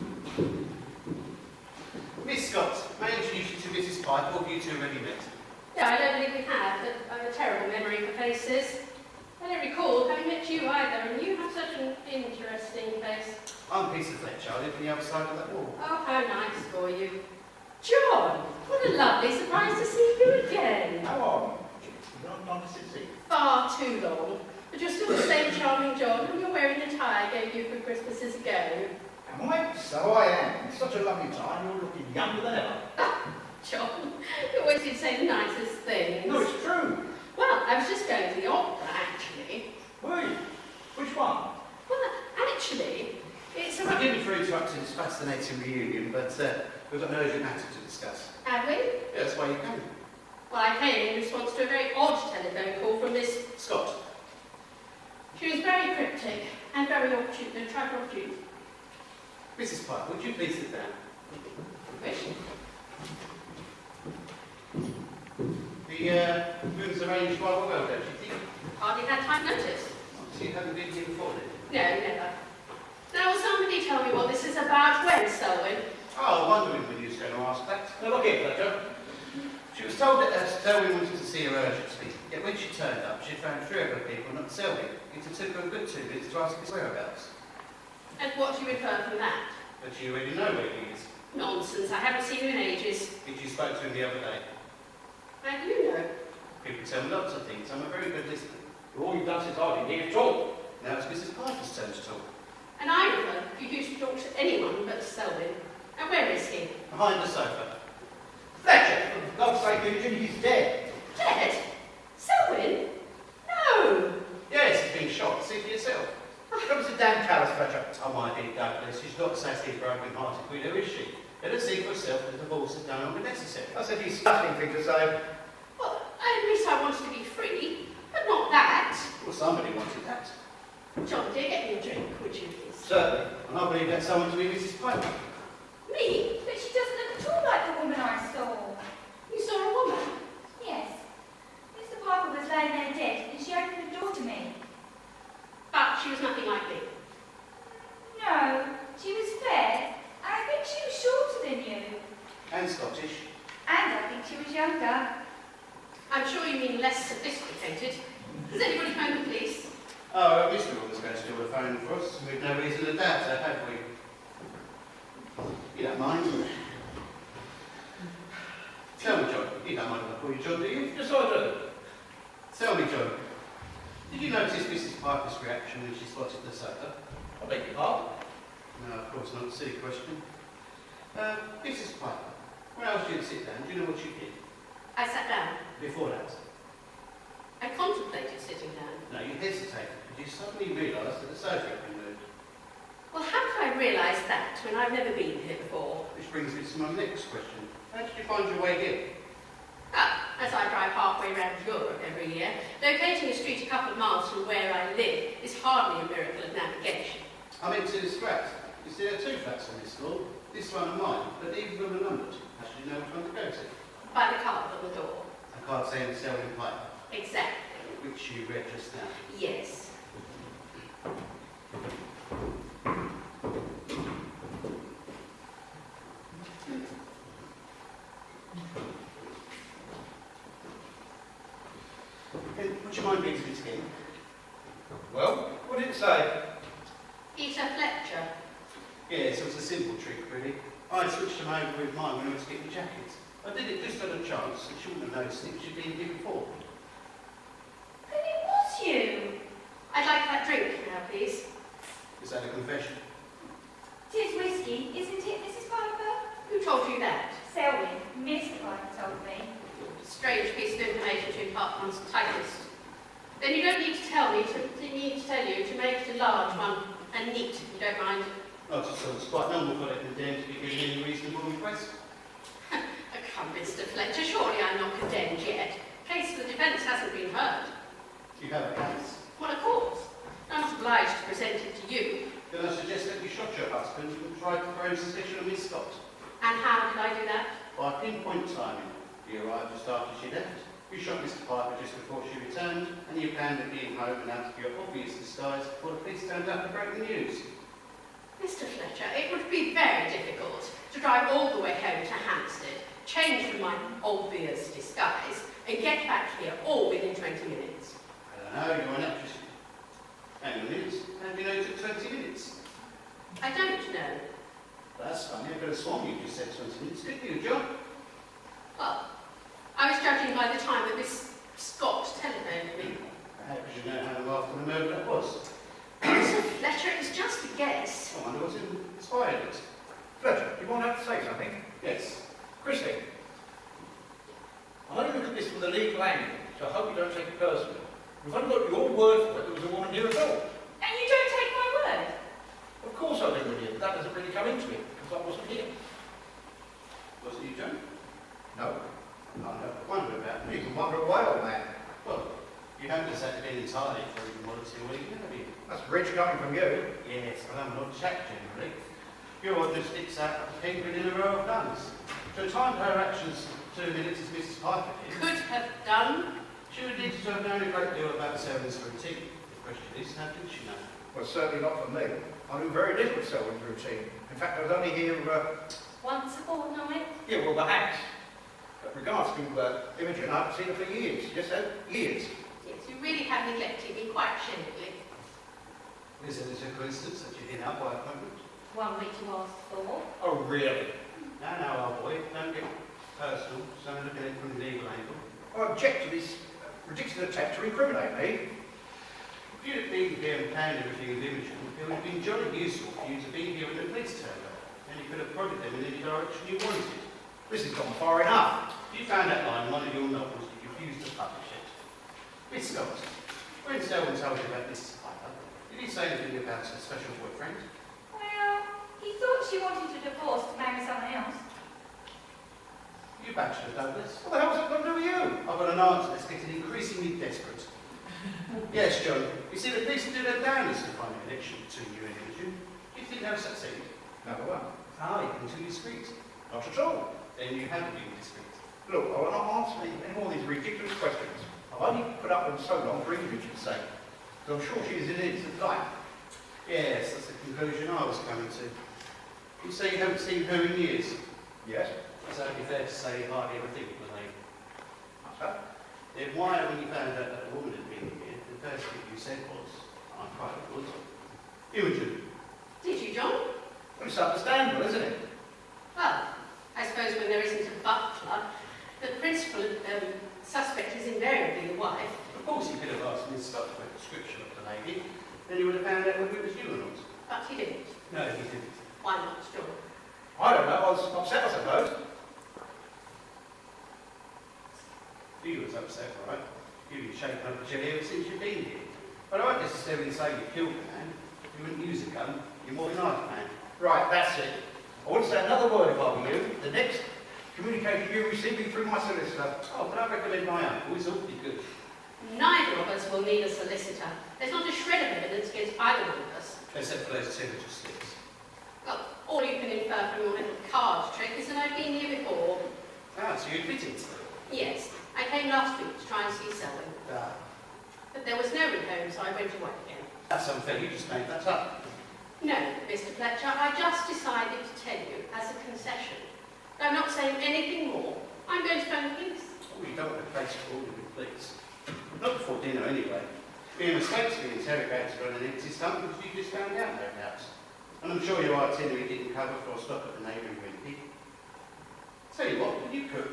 Miss Scott, may I introduce you to Mrs. Piper, or have you two already met?
Yeah, I don't believe we have, but I have a terrible memory for faces. I don't recall having met you either, and you have such an interesting face.
I'm Peter Fletcher. I live on the other side of that wall.
Oh, how nice for you. John, what a lovely surprise to see you again.
How are you? You're not to see.
Far too long. But you're still the same charming John, and you're wearing the tie I gave you for Christmases ago.
Am I? So I am. It's such a lovely time. You're looking younger than ever.
John, you always did say the nicest things.
No, it's true.
Well, I was just going to the opera, actually.
Were you? Which one?
Well, actually, it's a...
Forgive me for interrupting this fascinating reunion, but we've got an urgent matter to discuss.
Have we?
Yeah, that's why you came.
Well, I came in response to a very odd telephone call from Miss...
Scott.
She was very cryptic and very opportune. Try for opportune.
Mrs. Piper, would you please sit down?
Wish.
The room's arranged rather well, don't you think?
Hardly had time notice.
So you haven't been here before then?
No, never. Now, will somebody tell me what this is about? When, Selwyn?
Oh, wondering when you was going to ask that.
Now look here, Fletcher.
She was told that Selwyn wanted to see her urgently, yet when she turned up, she found 3 other people, not Selwyn. It took her a good 2 minutes to ask his whereabouts.
And what do you infer from that?
But you already know where he is.
Nonsense. I haven't seen you in ages.
Did you spoke to him the other day?
How do you know?
People tell me lots of things. I'm a very good listener.
All you've done since I've been here is talk.
Now it's Mrs. Piper's turn to talk.
And I refer you used to talk to anyone but Selwyn. And where is he?
Behind the sofa.
Fletcher, for God's sake, Imogen, he's dead.
Dead? Selwyn? No!
Yes, he's been shot. See for yourself.
Come sit down, callous, Fletcher.
Oh, my dear Douglas, she's not exactly a broken-hearted widow, is she? Let her see for herself that the divorce is no longer necessary.
That's a disgusting thing to say.
Well, at least I wanted to be free, but not that.
Well, somebody wanted that.
John, dear, get me a drink, would you please?
Certainly.
And I believe that's someone to be Mrs. Piper.
Me? But she doesn't look at all like the woman I saw.
You saw a woman?
Yes. Mr. Piper was laying there dead, and she opened the door to me.
But she was nothing like me.
No, she was fair, and I think she was shorter than you.
And Scottish.
And I think she was younger.
I'm sure you mean less sophisticated. Has anybody phoned the police?
Oh, Mr. Wood was going to steal the phone for us. We've no reason to doubt her, have we? You don't mind? Tell me, John. You don't mind if I call you John, do you?
Yes, I do.
Tell me, John. Did you notice Mrs. Piper's reaction when she spotted the sofa?
I beg your pardon.
No, of course not. Silly question. Mrs. Piper, when I asked you to sit down, do you know what you did?
I sat down.
Before that?
I contemplated sitting down.
No, you hesitated, but you suddenly realised that the sofa had been moved.
Well, how could I realise that when I've never been here before?
Which brings me to my next question. How did you find your way here?
Ah, as I drive halfway around Europe every year, locating a street a couple of miles from where I live is hardly a miracle of navigation.
I meant to this flat. You see, there are 2 flats on this floor. This one and mine, but neither of them are numbered. How should you know which one to go to?
By the card on the door.
I can't say I'm selling Piper,
Exactly.
which you read just now.
Yes.
Would you mind reading it again?
Well, what did it say?
Peter Fletcher.
Yes, it was a simple trick, really. I switched them over with mine when I was getting jackets. I did it just on a chance, and she wouldn't have noticed it. She'd been here before.
Then it was you.
I'd like that drink now, please.
Is that a confession?
Tis whiskey, isn't it, Mrs. Piper?
Who told you that?
Selwyn, Mr. Piper told me.
Strange piece of information to impart on one's typist. Then you don't need to tell me, to tell you to make it a large one and neat, if you don't mind.
Not at all. It's quite normal for it condemned to be given any reasonable request.
Come, Mr. Fletcher, surely I'm not condemned yet. Case for the defence hasn't been heard.
You have a case.
Well, of course. I'm not obliged to present it to you.
Then I suggest that you shot your husband and tried to throw suspicion on Miss Scott.
And how did I do that?
By pinpoint timing. You arrived just after she left. You shot Mr. Piper just before she returned, and you planned at being home and out of your obvious disguise before the police turned up to break the news.
Mr. Fletcher, it would be very difficult to drive all the way home to Hampstead, change from my obvious disguise, and get back here all within 20 minutes.
I don't know, you're an actress. Hang on a minute. How do you know it took 20 minutes?
I don't know.
That's funny. I could have sworn you just said 20 minutes. Good you, John.
Well, I was judging by the time that Miss Scott telephoned me.
How could you know how long after the murder that was?
Mr. Fletcher, it was just a guess.
I wonder what's inspired it.
Fletcher, you want to say something?
Yes.
Christine, I only look at this from the legal angle, so I hope you don't take it personally. We've only got your word for it, there was a woman here at all.
And you don't take my word?
Of course I live with you, but that doesn't really come into it, because I wasn't here.
Wasn't you, John?
No.
I never wonder about
You
me.
can wonder away, old man.
Well, you haven't just had to be entirely for commodity a week, have you?
That's rich coming from you.
Yes, but I'm not chap generally. You're one that sticks out like a penguin in a row of guns. To time her actions 2 minutes as Mrs. Piper did,
Could have done.
she would need to have known a great deal about Selwyn's routine. The question is, how did she know?
Well, certainly not for me. I knew very little of Selwyn's routine. In fact, I was only here,
Once a fortnight?
yeah, well, perhaps. But regards to Imogen, I haven't seen her for years. Yes, sir? Years.
Yes, you really have neglected me quite shamefully.
Is it a coincidence that you've been out by appointment?
One which you asked for.
Oh, really?
No, old boy, don't get personal. So I'm looking at it from the legal angle.
I object to this ridiculous attempt to incriminate me.
If you'd have been here and planned everything with Imogen, it would have been jolly useful for you to be here when the police turned up. And you could have prodded them in any direction you wanted.
This has gone far enough.
If you found that line in one of your novels, you refused to publish it. Miss Scott, when Selwyn told you about Mrs. Piper, did he say anything about her special boyfriend?
Well, he thought she wanted a divorce to marry someone else.
You bachelor, Douglas.
What the hell's that got to do with you?
I've got an answer that's getting increasingly desperate. Yes, John. You see, the police do their damnedest to find a connection between you and Imogen. Do you think they'll succeed?
Number one.
Ah, you can too discreet.
Not at all.
Then you haven't been discreet.
Look, I will not answer any more of these ridiculous questions. I've only put up with them so long for Imogen's sake. So I'm sure she is in innocent life.
Yes, that's the conclusion I was coming to. You say you haven't seen her in years.
Yes?
So it'd be fair to say you hardly ever think of the name.
What's that?
Then why, when you found out that a woman had been here, the first thing you said was, I'm quite good. Imogen.
Did you, John?
Well, it's understandable, isn't it?
Well, I suppose when there isn't a butler, the principal suspect is invariably the wife.
Of course he could have asked Miss Scott for a description of the lady, then he would have found out whether it was you or not.
But he didn't.
No, he didn't.
Why not, John?
I don't know. I was upset, I suppose.
You was upset, right? You've been shaking up a jelly ever since you've been here. But I won't necessarily say you killed a man. You wouldn't use a gun. You're more than knife man.
Right, that's it. I wouldn't say another word if I were you. The next communication you receive be through my solicitor.
Oh, but I recommend my uncle. He's awfully good.
Neither of us will need a solicitor. There's not a shred of evidence against either one of us.
Except for those two little sticks.
Well, all you can infer from your little card trick is that I've been here before.
Ah, so you admitted to it?
Yes, I came last week to try and see Selwyn.
Ah,
But there was no one home, so I went away again.
that's unfair. You just made that up.
No, Mr. Fletcher, I just decided to tell you as a concession. I'm not saying anything more. I'm going to phone the police.
Oh, you don't want a place for all of it, please. Not before dinner, anyway. Being mistakes being interrogated on an empty stomach because you just found out, no doubt. And I'm sure your artillery didn't cover for a stop at the neighbouring wimpy. Tell you what, will you cook?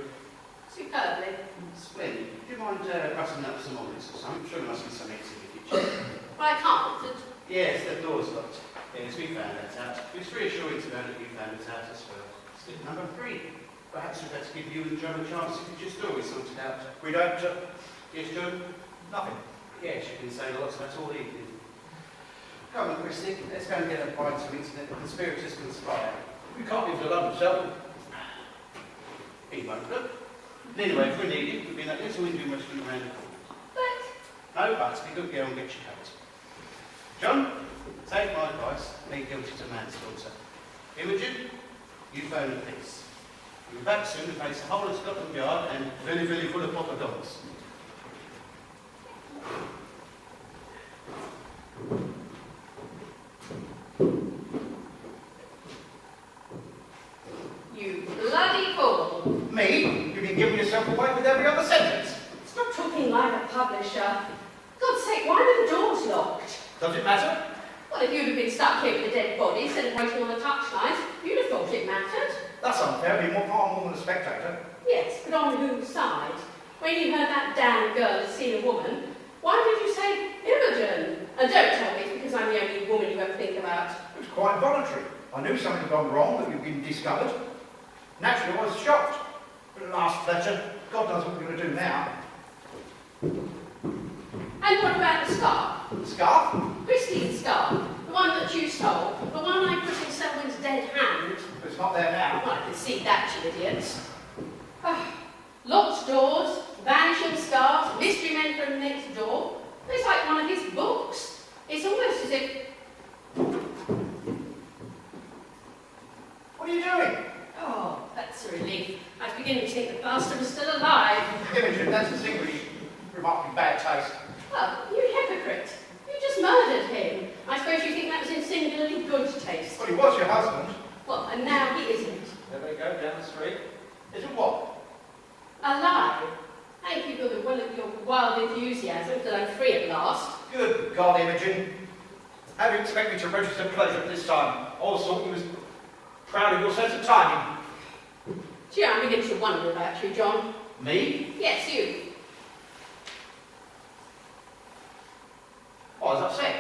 Superbly.
Splendid. Do you mind rustling up some omelettes or something? I'm sure there must be some eggs in the kitchen.
Well, I can't.
Yes, the door's locked. Yes, we found that out. It was reassuring to know that you found it out as well. Slip number 3. Perhaps we'd better give you and John a chance to get your story sorted out.
We don't,
Yes, John?
nothing.
Yes, you can say lots of that all evening. Come on, Christy, let's go and get a pint to eat and let the conspirators conspire.
We can't leave it alone, Selby.
He won't look. Anyway, if we need it, we'll be in that little Indian restaurant around the corner.
But
No buts, be a good girl and get your coat. John, take my advice, plead guilty to manslaughter. Imogen, you phone the police. We'll be back soon to face the whole of Scotland Yard and very full of poppadoms.
You bloody fool.
Me? You've been giving yourself away with every other sentence.
Stop talking like a publisher. God's sake, why are the doors locked?
Does it matter?
Well, if you'd have been stuck here with the dead body celebrating on the touchlines, you'd have thought it mattered.
That's unfair. You're far more than a spectator.
Yes, but on whose side? When you heard that damn girl had seen a woman, why did you say Imogen? And don't tell me it's because I'm the only woman you ever think about.
It was quite voluntary. I knew something had gone wrong, that you'd been discovered. Naturally, I was shocked. But at last, Fletcher, God knows what we're going to do now.
And what about the scarf?
The scarf?
Christine's scarf. The one that you stole. The one I put in someone's dead hand.
It's not there now.
Well, I can see that, you idiots. Locked doors, vanishing scarves, mystery men from next door. It's like one of his books. It's almost as if...
What are you doing?
Oh, that's a relief. I was beginning to think the bastard was still alive.
Imogen, that's a singularly remarkably bad taste.
Well, you hypocrite. You just murdered him. I suppose you think that was in singularly good taste.
Well, he was your husband.
Well, and now he isn't.
There we go, down the street. Is it what?
A lie. Thank you for your wild enthusiasm that I'm free at last.
Good God, Imogen. How do you expect me to register pleasure at this time? I always thought you was proud of your sense of timing.
Gee, I'm beginning to wonder about you, John.
Me?
Yes, you.
I was upset.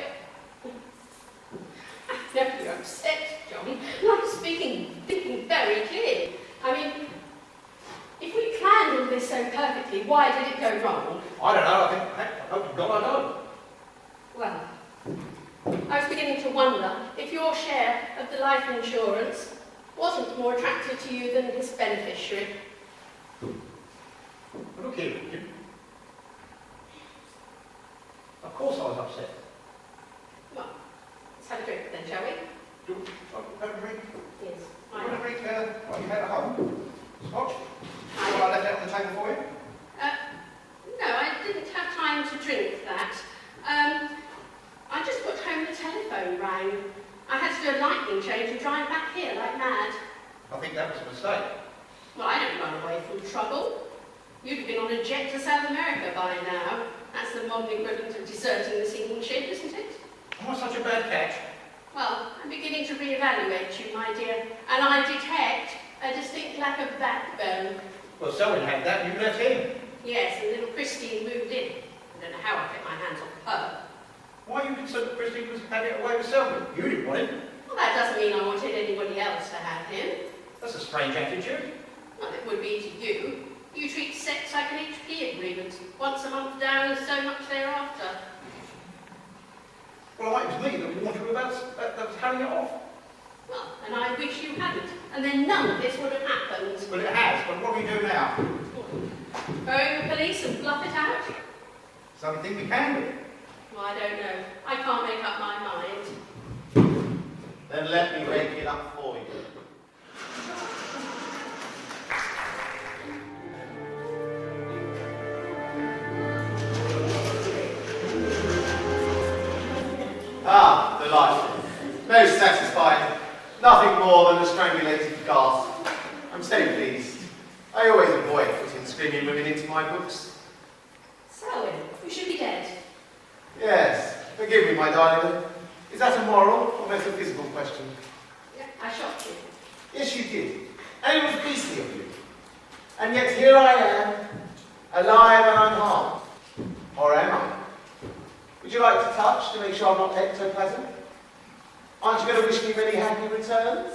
No, you're upset, John. I'm thinking very clearly. I mean, if we planned all this so perfectly, why did it go wrong?
I don't know. I hope to God I know.
Well, I was beginning to wonder if your share of the life insurance wasn't more attractive to you than his beneficiary.
But look here, Imogen. Of course I was upset.
Well, let's have a drink then, shall we?
Do you want a drink?
Yes.
Do you want a drink what you had at home? Scotch?
I
Well, I left it on the table for you?
No, I didn't have time to drink that. I just got home, the telephone rang. I had to do a lightning change and drive back here like mad.
I think that was a mistake.
Well, I don't run away from trouble. You'd have been on a jet to South America by now. That's the modern equivalent of deserting the sinking ship, isn't it?
Am I such a bad catch?
Well, I'm beginning to re-evaluate you, my dear, and I detect a distinct lack of backbone.
Well, Selwyn had that, and you left him.
Yes, and little Christine moved in. I don't know how I get my hands off her.
Why are you concerned that Christine was having it away with Selwyn? You didn't want him.
Well, that doesn't mean I wanted anybody else to have him.
That's a strange attitude.
Well, it would be to you. You treat sex like an HP agreement, once a month down and so much thereafter.
Well, it was me that warned you about that was having it off.
Well, and I wish you hadn't, and then none of this would have happened.
Well, it has, but what do we do now?
Phone the police and bluff it out?
It's the only thing we can do.
Well, I don't know. I can't make up my mind.
Then let me make it up for you. Ah, delightful. Most satisfying. Nothing more than a strangulated gasp. I'm so pleased. I always avoid putting screaming women into my books.
Selwyn, you should be dead.
Yes, forgive me, my darling. Is that a moral or metaphysical question?
Yeah, I shocked you.
Yes, you did. And it was beastly of you. And yet here I am, alive and unharmed. Or am I? Would you like to touch to make sure I'm not ectoplasm? Aren't you going to wish me many happy returns?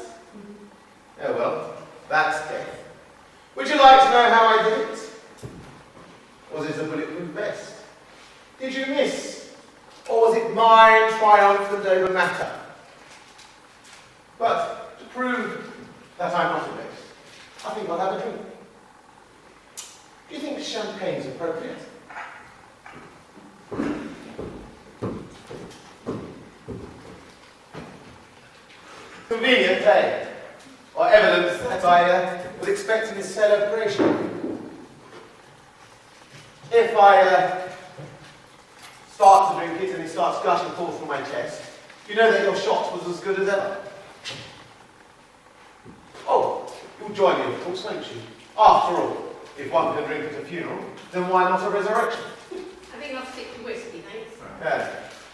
Oh well, that's death. Would you like to know how I did it? Was it a bulletproof vest? Did you miss? Or was it mind triumphant over matter? But to prove that I'm not a ghost, I think I'll have a drink. Do you think champagne's appropriate? Convenient, eh? Or evidence that I was expecting his celebration. If I start to drink it and it starts gushing forth from my chest, you know that your shot was as good as ever. Oh, you'll join me, of course, won't you? After all, if one can drink at a funeral, then why not a resurrection?
I think I'll stick to whiskey, thanks.
Yeah.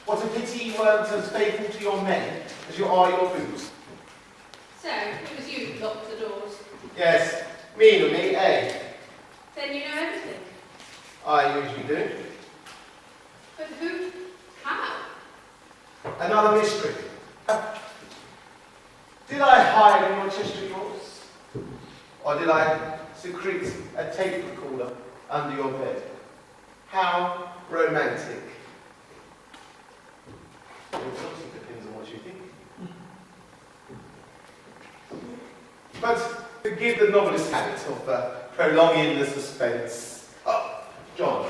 What a pity you weren't as faithful to your men as you are your booze.
So, it was you who locked the doors.
Yes, me, eh?
Then you know everything.
I usually do.
But who? How?
Another mystery. Did I hide in your chest of drawers? Or did I secrete a tape recorder under your bed? How romantic. It also depends on what you think. But to give the novelist habit of prolonging the suspense. Oh, John,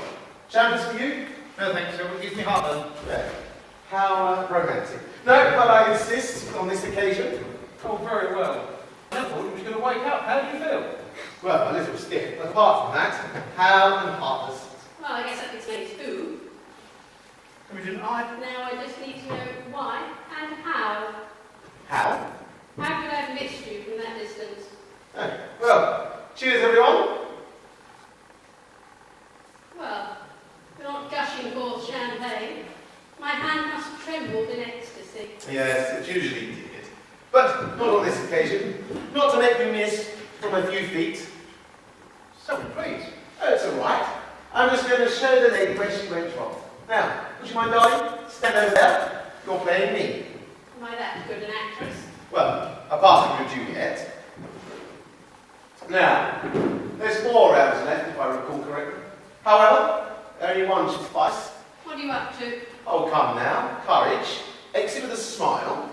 champers for you?
No, thank you, sir. It gives me heartburn.
Yeah. How romantic. No, but I insist on this occasion.
Oh, very well. I thought you was going to wake up. How do you feel?
Well, a little stiff, but apart from that, how and heartless.
Well, I guess that explains who.
We didn't I?
Now I just need to know why and how.
How?
How could I have missed you from that distance?
Oh, well, cheers everyone.
Well, you're not gushing forth champagne. My hand must have trembled in ecstasy.
Yes, it usually did. But not on this occasion. Not to make you miss from a few feet.
So, please.
Oh, it's all right. I'm just going to show the lady where she went wrong. Now, would you mind, darling? Stand over there. You're playing me.
Am I that good an actress?
Well, apart from your Juliet. Now, there's 4 rounds left, if I recall correctly. However, only one should suffice.
What are you up to?
Oh, come now. Courage. Exit with a smile.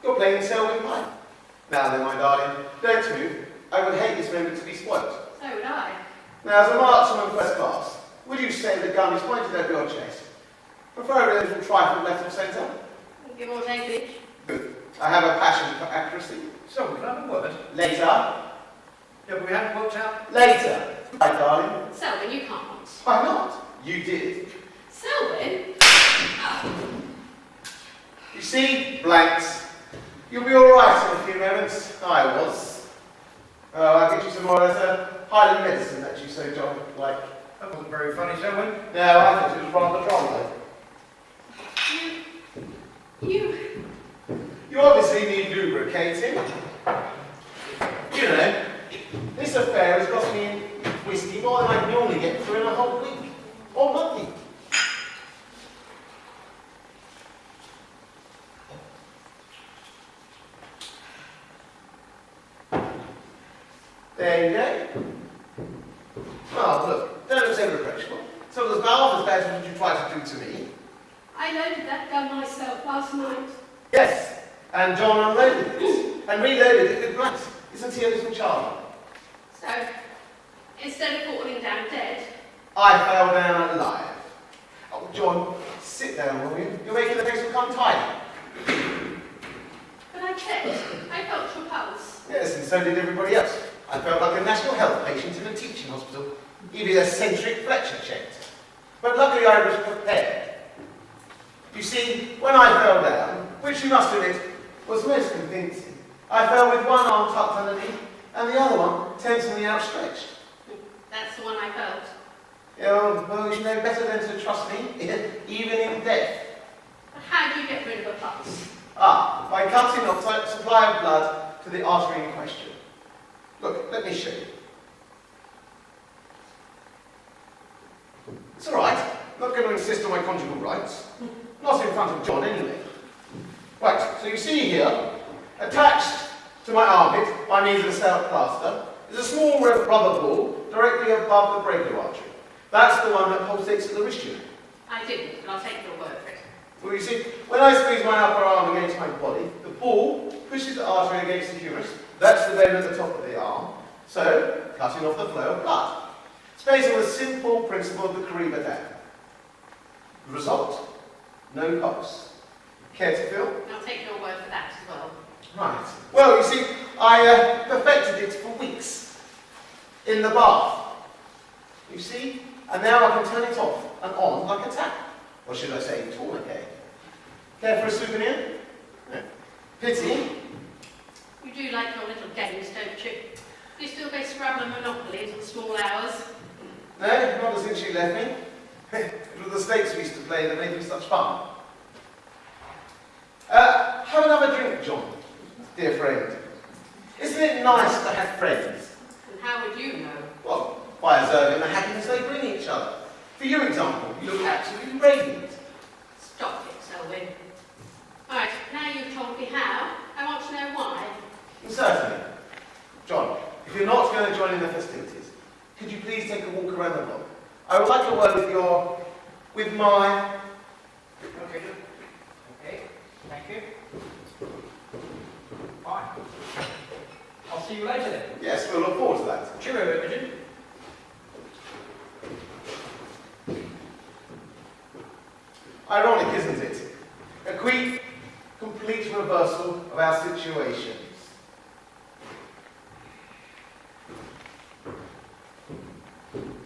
You're playing cell with mine. Now then, my darling, don't move. I would hate this moment to be spoilt.
So would I.
Now, as a marksman first class, would you say the gun is pointed over your chest? Preferably a little trifle left of centre?
Give or take each.
Good. I have a passion for accuracy.
So, we can have a word.
Later.
Yeah, but we haven't worked out.
Later. Right, darling.
Selwyn, you can't.
Why not? You did.
Selwyn?
You see, blanks. You'll be all right in a few moments. I was. I'll get you some more of that Highland medicine that you so John like.
That wasn't very funny, Selwyn.
No, I thought it was rather droll though. You obviously need lubricating. You know, this affair has got me in whiskey more than I normally get through in a whole week. Or month. There you go. Oh, look, don't look so reproachful. So it was half as bad as what you tried to do to me.
I loaded that gun myself last night.
Yes, and John unloaded it and reloaded it with blanks. Isn't he a little child?
So, instead of falling down dead,
I fell down alive. Oh, John, sit down, will you? You're making the place become tidy.
but I checked. I felt your pulse.
Yes, and so did everybody else. I felt like a national health patient in a teaching hospital. Even a centric Fletcher checked. But luckily I was prepared. You see, when I fell down, which you must admit was most convincing, I fell with one arm tucked underneath and the other one tensely outstretched.
That's the one I felt.
Yeah, well, you know better than to trust me, even in death.
But How do you get rid of a pulse?
Ah, by cutting off the supply of blood to the artery in question. Look, let me show you. It's all right. I'm not going to insist on my conjugal rights. Not in front of John, anyway. Right, so you see here, attached to my armpit by means of a stout plaster, is a small rubber ball directly above the brachial artery. That's the one that pulsates at the wrist unit.
I didn't, but I'll take your word for it.
Well, you see, when I squeeze my upper arm against my body, the ball pushes the artery against the humerus. That's the vein at the top of the arm. So, cutting off the flow of blood. It's based on the simple principle of the Kariba dam. The result? No pulse. Care to feel?
I'll take your word for that as well.
Right. Well, you see, I perfected it for weeks. In the bath. You see? And now I can turn it off and on like a tap. Or should I say, tourniquet. Care for a souvenir? No. Pity.
You do like your little games, don't you? You still play Scrabble and Monopoly until small hours?
No, not since you left me. It was the stakes we used to play that made them such fun. Have another drink, John, dear friend. Isn't it nice to have friends?
And how would you know?
Well, by observing the happiness they bring each other. For your example, you look absolutely radiant.
Stop it, Selwyn. Alright, now you've told me how, I want to know why.
Certainly. John, if you're not going to join in the festivities, could you please take a walk around the block? I would like a word with my...
Okay, thank you. Fine. I'll see you later then.
Yes, we'll look forward to that.
Cheerio, Imogen.
Ironic, isn't it? A quick, complete reversal of our situations.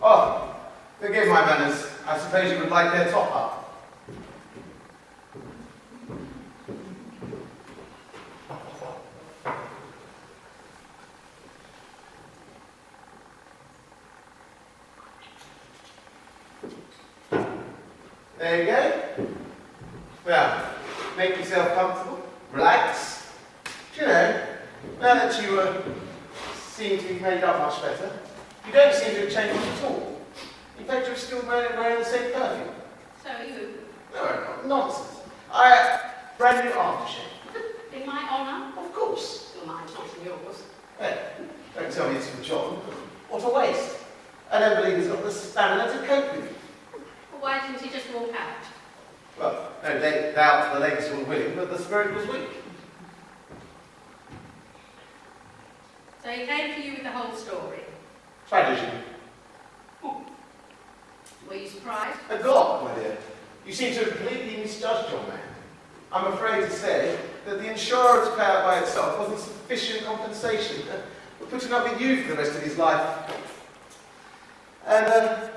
Oh, forgive my manners. I suppose you would like their top up. There you go. Well, make yourself comfortable, relax. You know, now that you seem to be made up much better, you don't seem to have changed much at all. In fact, you're still wearing the same perfume.
So are you?
No, nonsense. Brand new aftershave.
In my honour?
Of course.
Well, mine's not in yours.
Hey, don't tell me it's for John. What a waste. I don't believe he's got the stamina to cope with you.
Well, why didn't he just walk out?
Well, no doubt the legs were willing, but the spirit was weak.
So he came to you with the whole story.
Tradition.
Were you surprised?
A God, my dear. You seem to have completely misjudged your man. I'm afraid to say that the insurance payout by itself wasn't sufficient compensation for putting up with you for the rest of his life. And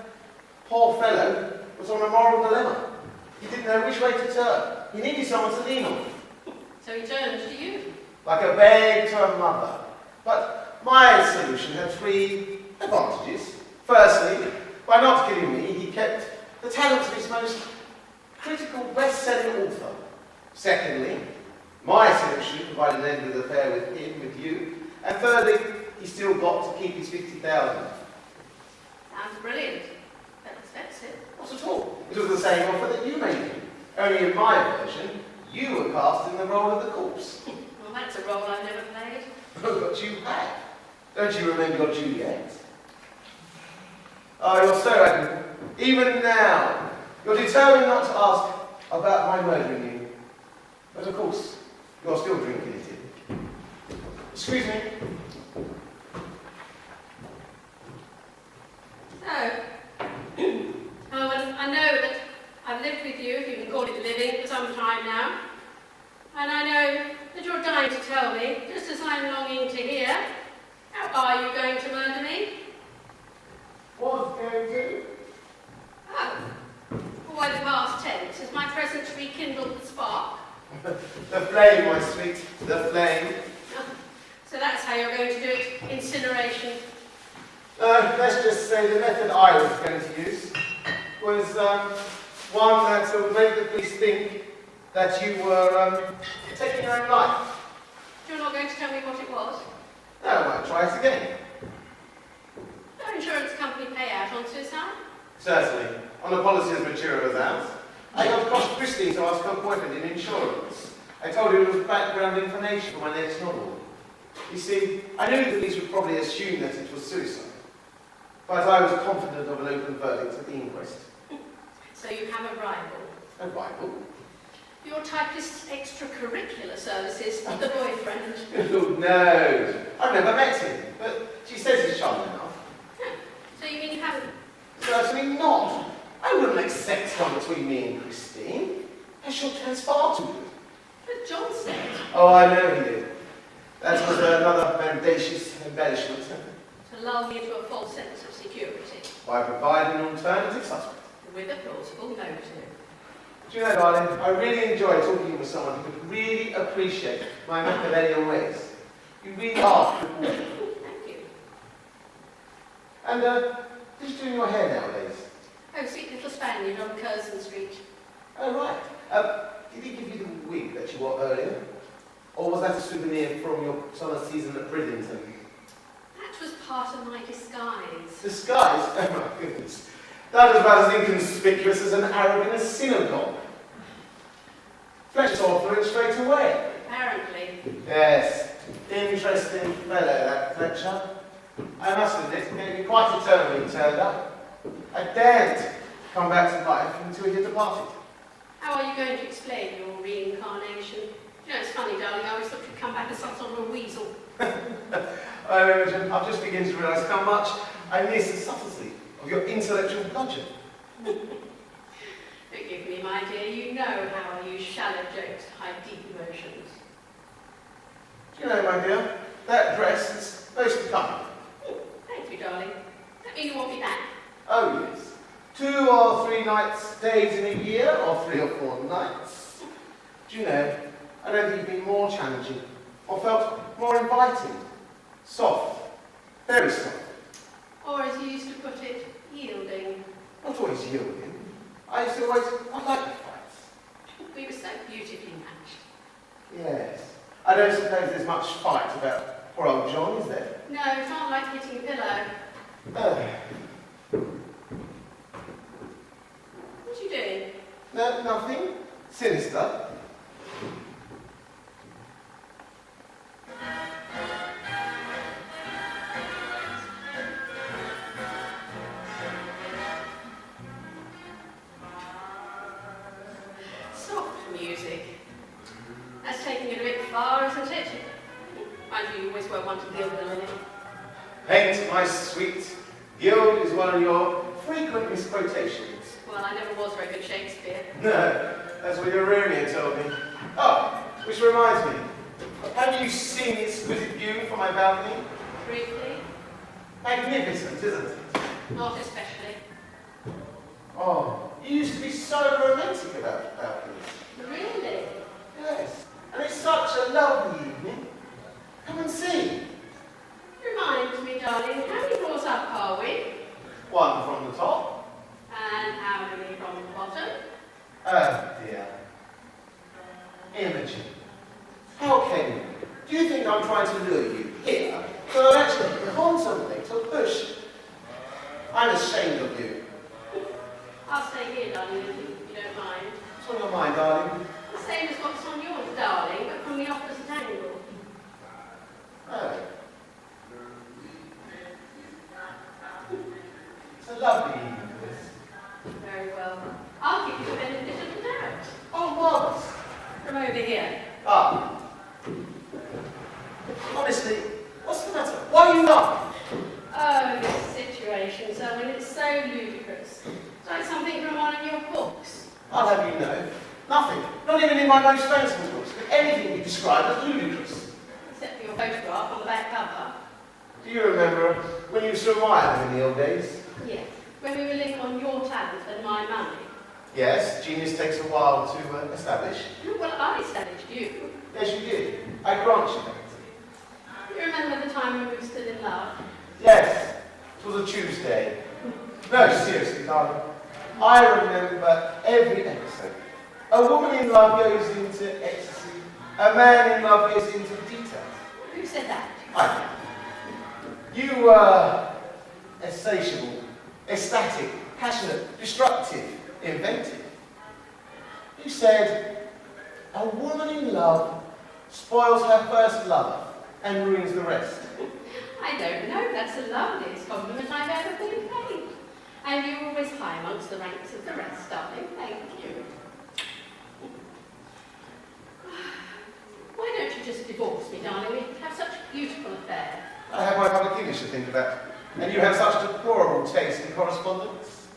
poor fellow was on a moral dilemma. He didn't know which way to turn. He needed someone to lean on.
So he turned to you.
Like a babe to a mother. But my solution had three advantages. Firstly, by not killing me, he kept the talents of his most critical best-selling author. Secondly, my solution provided an end to the affair with him, with you. And thirdly, he still got to keep his 50,000.
Sounds brilliant. But expensive.
Not at all. It was the same offer that you made me. Only in my version, you were cast in the role of the corpse.
Well, that's a role I've never played.
Oh, but you have. Don't you remember your Juliet? Oh, you're so admirable. Even now, you're determined not to ask about my murdering you. But of course, you're still drinking it in. Excuse me.
So, well, I know that I've lived with you, if you can call it living, for some time now. And I know that you're dying to tell me, just as I'm longing to hear, how are you going to murder me?
Was going to?
Oh, why the past tense? Has my presence rekindled the spark?
The flame, my sweet, the flame.
So that's how you're going to do it, incineration.
Let's just say the method I was going to use was one that would make the police think that you were taking your own life.
You're not going to tell me what it was?
No, I might try it again.
No insurance company payout on suicide?
Certainly. On a policy as mature as ours. I got across Christine to ask her boyfriend in insurance. I told her it was background information for my next novel. You see, I knew the police would probably assume that it was suicide. But I was confident of an open verdict at the inquest.
So you have a rival.
A rival?
Your typist's extracurricular services, the boyfriend.
Oh, no. I've never met him, but she says he's charming enough.
So you mean you haven't?
Certainly not. I wouldn't make sex come between me and Christine. Her short hair's far too good.
But John said.
Oh, I know he did. That was another mendacious embellishment.
To lull me into a false sense of security.
By providing an alternative suspect.
With a plausible motive.
Do you know, darling, I really enjoy talking with someone who could really appreciate my Machiavellian ways. You really are.
Thank you.
And, who's doing your hair nowadays?
Oh, sweet little Spaniard on Curzon Street.
Oh, right. Did he give you the wig that you wore earlier? Or was that a souvenir from your summer season at Bridlington?
That was part of my disguise.
Disguise? Oh, my goodness. That was about as inconspicuous as an Arab in a synagogue. Fletcher saw through it straight away.
Apparently.
Yes, interesting fellow, that Fletcher. I must admit, it gave me quite a turn when he turned up. I dared come back to life until he had departed.
How are you going to explain your reincarnation? You know, it's funny, darling, I always thought you'd come back as some sort of a weasel.
Oh, Imogen, I'm just beginning to realise how much I miss the subtlety of your intellectual budget.
Forgive me, my dear, you know how I use shallow jokes to hide deep emotions.
Do you know, my dear, that dress is most becoming.
Thank you, darling. That mean you want me back?
Oh, yes. 2 or 3 nights, days in a year, or 3 or 4 nights. Do you know, I don't think you've been more challenging, or felt more inviting. Soft. Very soft.
Or, as you used to put it, yielding.
Not always yielding. I like the fights.
We were so beautifully matched.
Yes. I don't suppose there's much fight about poor old John, is there?
No, it's not like hitting a pillow. What are you doing?
No, nothing. Sinister.
Soft music. That's taking it a bit far, isn't it? Mind you, you always were one to gild the lily.
Paint, my sweet. Gild is one of your frequent misquotations.
Well, I never was very good Shakespeare.
No, that's what your Romeo told me. Oh, which reminds me. Have you seen the exquisite view from my balcony?
Briefly?
Magnificent, isn't it?
Not especially.
Oh, you used to be so romantic about balconies.
Really?
Yes, and it's such a lovely evening. Come and see.
Reminds me, darling, how many floors up are we?
1 from the top.
And how many from the bottom?
Oh dear. Imogen. How can you? Do you think I'm trying to lure you here so I'll actually contemplate a push? I'm ashamed of you.
I'll stay here, darling, if you don't mind.
What's on your mind, darling?
The same as what's on yours, darling, but from the opposite angle.
Oh. It's a lovely evening, this.
Very well. I'll give you the benefit of the doubt.
Oh, marvellous.
From over here.
Ah. Honestly, what's the matter? Why are you laughing?
Oh, this situation, Selwyn, it's so ludicrous. It's like something from one of your books.
I'll have you know, nothing. Not even in my most fanciful books could anything be described as ludicrous.
Except for your photograph on the back cover.
Do you remember when you used to admire them in the old days?
Yes. When we were living on your talent and my money.
Yes, genius takes a while to establish.
Well, I established you.
Yes, you did. I grant you that.
You remember the time when we were still in love?
Yes, it was a Tuesday. No, seriously, darling. I remember every episode. A woman in love goes into ecstasy. A man in love goes into the details.
Who said that?
I. You were insatiable, ecstatic, passionate, destructive, inventive. You said, a woman in love spoils her first lover and ruins the rest.
I don't know. That's the loveliest compliment I've ever been paid. And you're always high amongst the ranks of the rest, darling. Thank you. Why don't you just divorce me, darling? We have such a beautiful affair.
I have my public English to think about, and you have such deplorable taste in correspondence.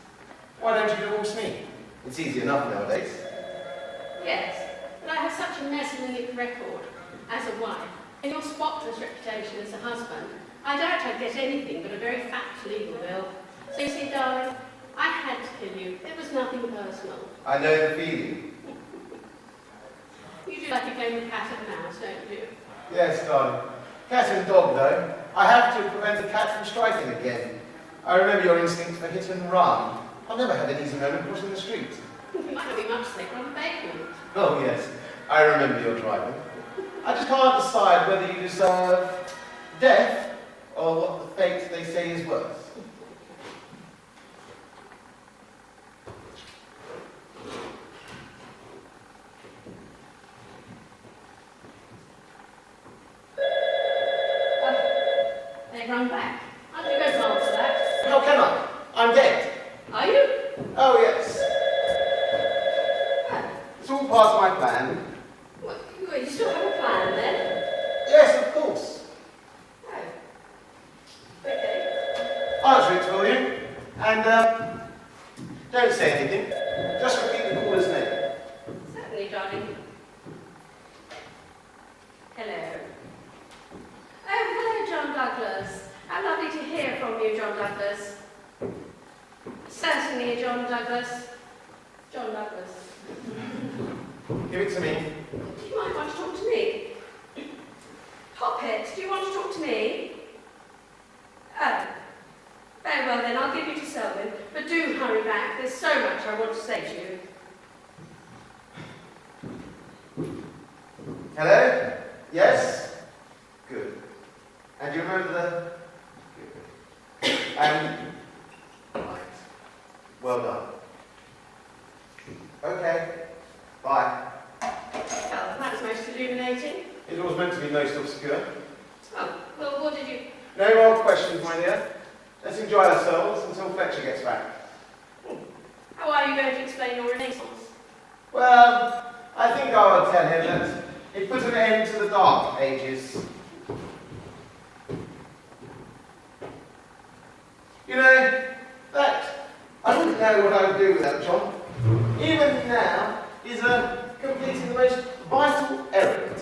Why don't you divorce me? It's easy enough nowadays.
Yes, but I have such a messianic record as a wife, and your spotless reputation as a husband. I doubt I'd get anything but a very fat legal bill. So you see, darling, I had to kill you. It was nothing personal.
I know the feeling.
You do like a game of cat and mouse, don't you?
Yes, darling. Cat and dog, though. I have to prevent the cat from striking again. I remember your instinct for hit and run. I've never had an easy moment crossing the street.
You might not be much safer on the pavement.
Oh, yes. I remember your driving. I just can't decide whether you deserve death or what the fate they say is worse.
They've run back. Aren't you going to answer that?
How can I? I'm dead.
Are you?
Oh, yes. It's all part of my plan.
What, you still have a plan then?
Yes, of course.
Oh. Okay.
I'll answer it for you. And, don't say anything. Just repeat the caller's name.
Certainly, darling. Hello. Oh, hello, John Douglas. How lovely to hear from you, John Douglas. Certainly, John Douglas. John Douglas.
Give it to me.
You might want to talk to me. Poppet, do you want to talk to me? Oh. Very well then, I'll give you to Selwyn. But do hurry back. There's so much I want to say to you.
Hello? Yes? Good. And you remember the... Good. Right. Well done. Okay. Bye.
Well, that was most illuminating.
It was meant to be most obscure.
Oh, well, what did you...
No more questions, my dear. Let's enjoy ourselves until Fletcher gets back.
How are you going to explain your Renaissance?
Well, I think I will tell him that it put an end to the Dark Ages. You know, that I wouldn't know what I would do without John. Even now, he's completing the most vital errand.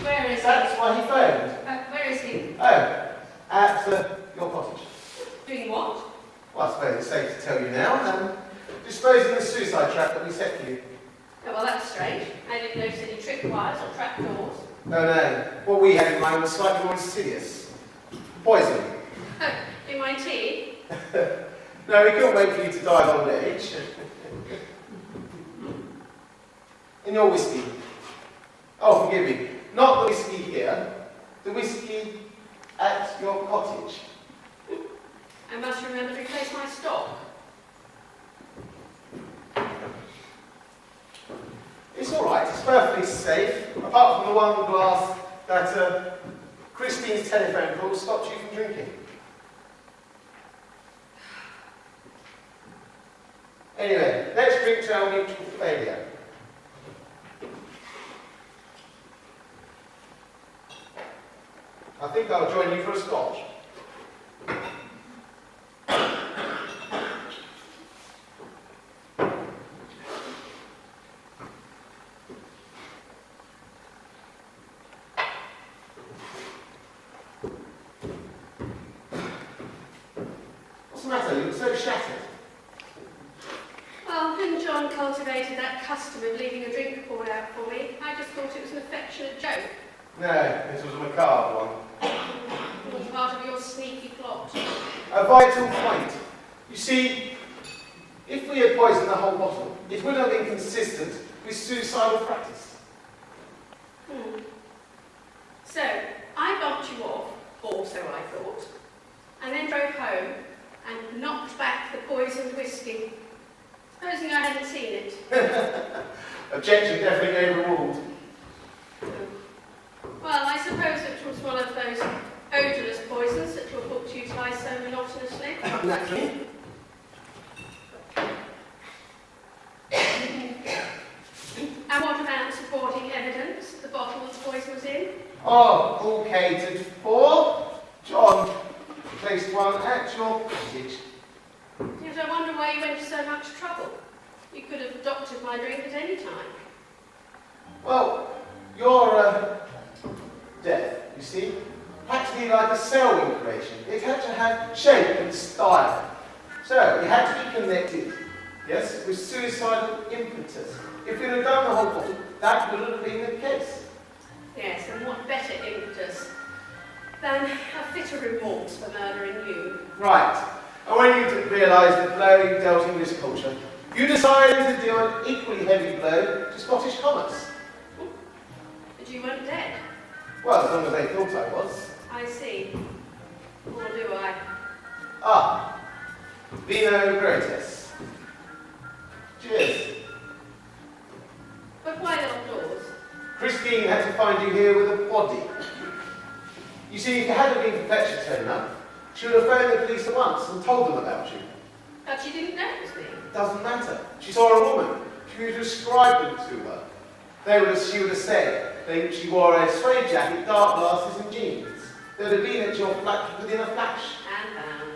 Where is
That's why he phoned.
Where is he?
Oh, at your cottage.
Doing what?
Well, I suppose it's safe to tell you now. Disposing the suicide trap that we set for you.
Oh, well, that's strange. I didn't notice any tripwires or trapdoors.
No. What we had in mind was slightly more insidious. Poison.
In my tea?
No, we couldn't wait for you to die of old age. In your whiskey. Oh, forgive me. Not the whiskey here. The whiskey at your cottage.
I must remember to replace my stock.
It's all right. It's perfectly safe. Apart from the one glass that Christine's telephone call stopped you from drinking. Anyway, let's drink to our mutual failure. I think I'll join you for a scotch. What's the matter? You look so shattered.
Well, when John cultivated that custom of leaving a drink poured out for me, I just thought it was an affectionate joke.
No, this was a macabre one.
It was part of your sneaky plot.
A vital point. You see, If we had poisoned the whole bottle, it would have been consistent with suicidal practice.
So, I bumped you off, or so I thought, and then drove home and knocked back the poisoned whiskey. Supposing I hadn't seen it.
Objection definitely overruled.
Well, I suppose it was one of those odourless poisons that your books utilise so monotonously.
Naturally.
And what about supporting evidence the bottle the poison was in?
Oh, all catered for. John placed one at your cottage.
Yet I wonder why you went to so much trouble. You could have doctored my drink at any time.
Well, your death, you see, had to be like a cell creation. It had to have shape and style. So, it had to be connected, yes, with suicidal impetus. If we'd have done the whole bottle, that would have been the case.
Yes, and what better impetus than a fit of remorse for murdering you?
Right. And when you realised the blow you dealt English culture, you decided to deal an equally heavy blow to Scottish commerce.
But you weren't dead.
Well, as long as they thought I was.
I see. Or do I?
Ah. Vino Veritas. Cheers.
But why outdoors?
Christine had to find you here with a body. You see, if you hadn't been for Fletcher turning up, she would have phoned the police at once and told them about you.
But she didn't notice me.
It doesn't matter. She saw a woman. She would have described them to her. She would have said that she wore a suede jacket, dark glasses and jeans. They would have been at your flat within a flash.
And found.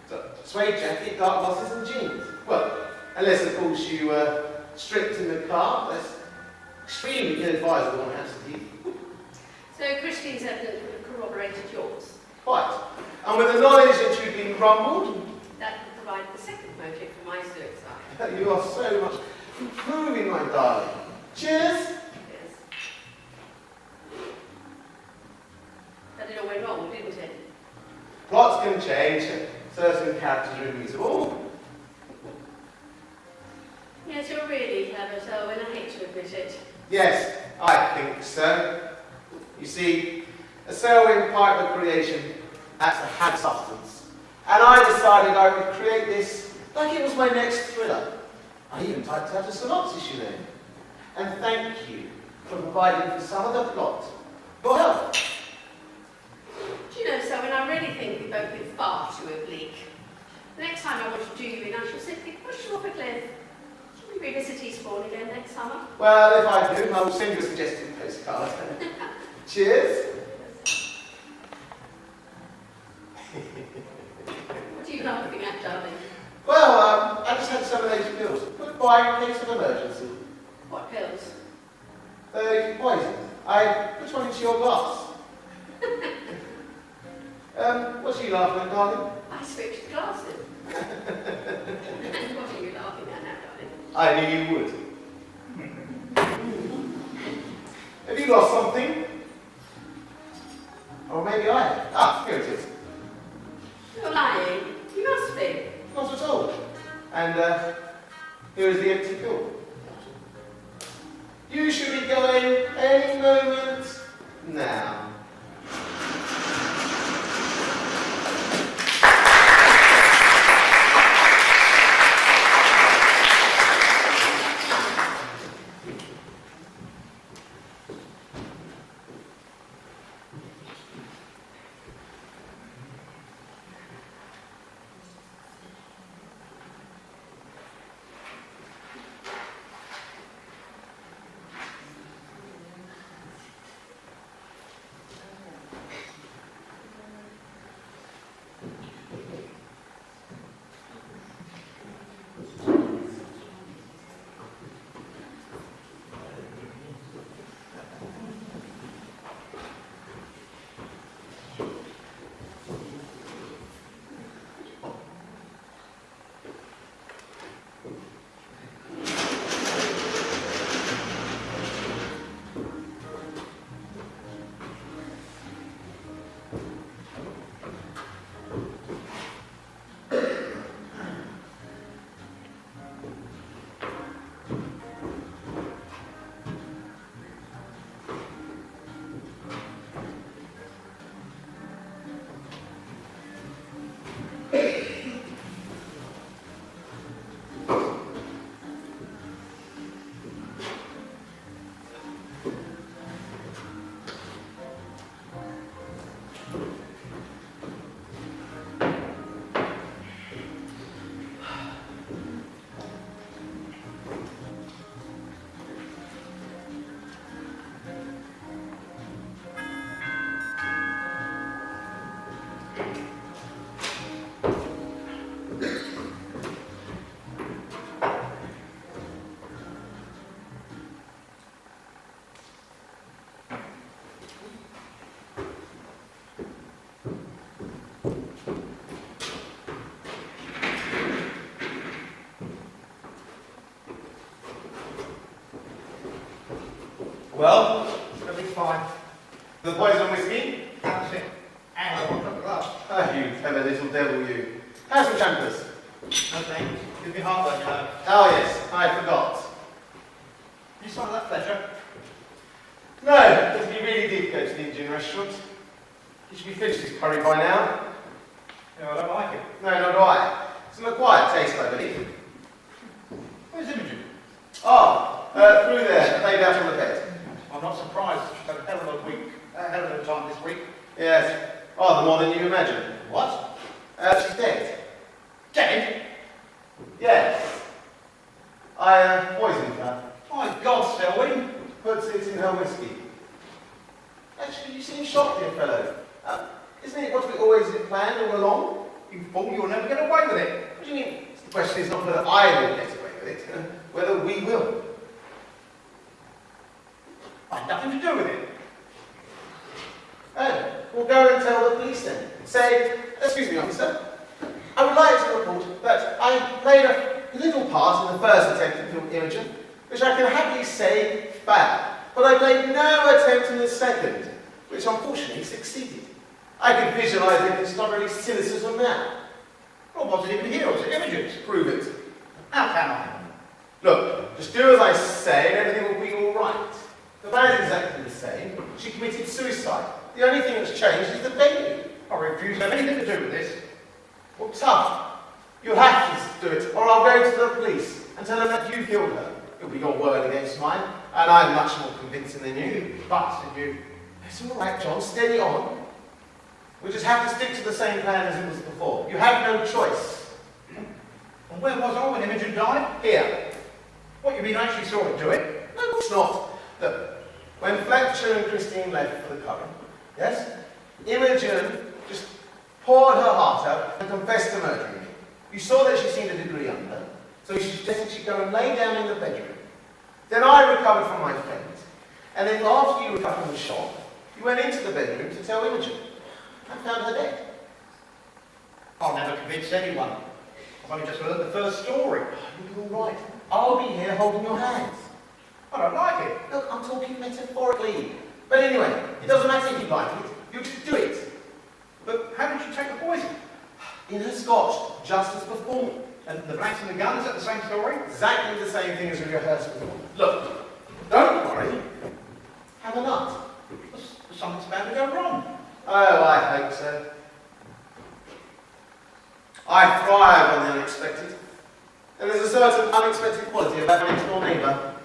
So, suede jacket, dark glasses and jeans. Well, unless of course you were stripped in the car, that's extremely inadvisable on Hampstead.
So Christine's evidence would have corroborated yours.
Quite. And with the knowledge that you've been rumbled,
That would provide the second motive for my suicide.
you are so much improving, my darling. Cheers.
Yes. But it all went wrong, didn't it?
Plots can change. Certain characters are immutable.
Yes, you're really clever, Selwyn. I hate to admit it.
Yes, I think so. You see, a Selwyn pipe of creation has to have substance. And I decided I would create this like it was my next thriller. I even typed out a synopsis, you know. And thank you for providing for some of the plot. Your help.
Do you know, Selwyn, I really think we've both been far too oblique. The next time I want to do you in, I shall simply push you off a cliff. Shall we revisit Eastbourne again next summer?
Well, if I do, I will send you a suggested postcard. Cheers.
What are you laughing at, darling?
Well, I just had some of those pills. Goodbye in case of emergency.
What pills?
Poison. I put one into your glass. What's you laughing at, darling?
I switched glasses. And what are you laughing at now, darling?
I knew you would. Have you lost something? Or maybe I have. Ah, here it is.
You're lying. You must be.
Not at all. And here is the empty pill. You should be going any moment now.
Well, it'll be fine.
The poison whiskey?
That's it. And I want a glass.
Ah, you clever little devil, you. Have some champers.
No thanks. Gives me heartburn, you know.
Oh, yes, I forgot.
You smell that, Fletcher?
No, because we really did go to the Indian restaurant. You should be finished this curry by now.
No, I don't like it.
No, nor do I. It's an acquired taste, I believe.
Where's Imogen?
Oh, through there, laid out on the bed.
I'm not surprised. She's had a hell of a week. A hell of a time this week.
Yes, rather more than you imagine.
What?
She's dead.
Dead?
Yes. I poisoned her.
My God, Selwyn.
Puts it in her whiskey. Actually, you seem shocked, dear fellow. Isn't it what we always had planned all along?
You fool, you'll never get away with it.
What do you mean? The question is not whether I will get away with it, whether we will.
I've nothing to do with it.
Oh, we'll go and tell the police then. Say, excuse me, officer. I would like to report that I played a little part in the first attempt to film Imogen, which I can happily say failed. But I made no attempt in the second, which unfortunately succeeded. I could visualise the constabulary cynicism now.
Well, wasn't even here, was it Imogen's?
Prove it.
How can I?
Look, just do as I say and everything will be all right. The man is exactly the same. She committed suicide. The only thing that's changed is the venue.
I refuse to have anything to do with this.
Well, tough. You'll have to do it, or I'll go to the police and tell them that you killed her. It'll be your word against mine, and I'm much more convincing than you.
Bastard, you.
It's all right, John. Steady on. We just have to stick to the same plan as it was before. You have no choice.
And where was I when Imogen died?
Here.
What, you mean I actually saw her do it?
No, it's not. Look, when Fletcher and Christine left for the curry, yes, Imogen just poured her heart out and confessed to murdering me. You saw that she seemed a degree under, so you suggested she go and lay down in the bedroom. Then I recovered from my friend, and then after you recovered from the shock, you went into the bedroom to tell Imogen. I found her dead.
I'll never convince anyone. I've only just heard the first story.
You'll be all right. I'll be here holding your hands.
I don't like it.
Look, I'm talking metaphorically. But anyway, it doesn't matter if you like it. You just do it.
But how did you take the poison?
In her scotch, just as before.
And the blacks and the gun, is that the same story?
Exactly the same thing as we rehearsed before. Look, don't worry. Have a nut.
Something's about to go wrong.
Oh, I hope so. I thrive on the unexpected. And there's a certain unexpected quality about my next-door neighbour.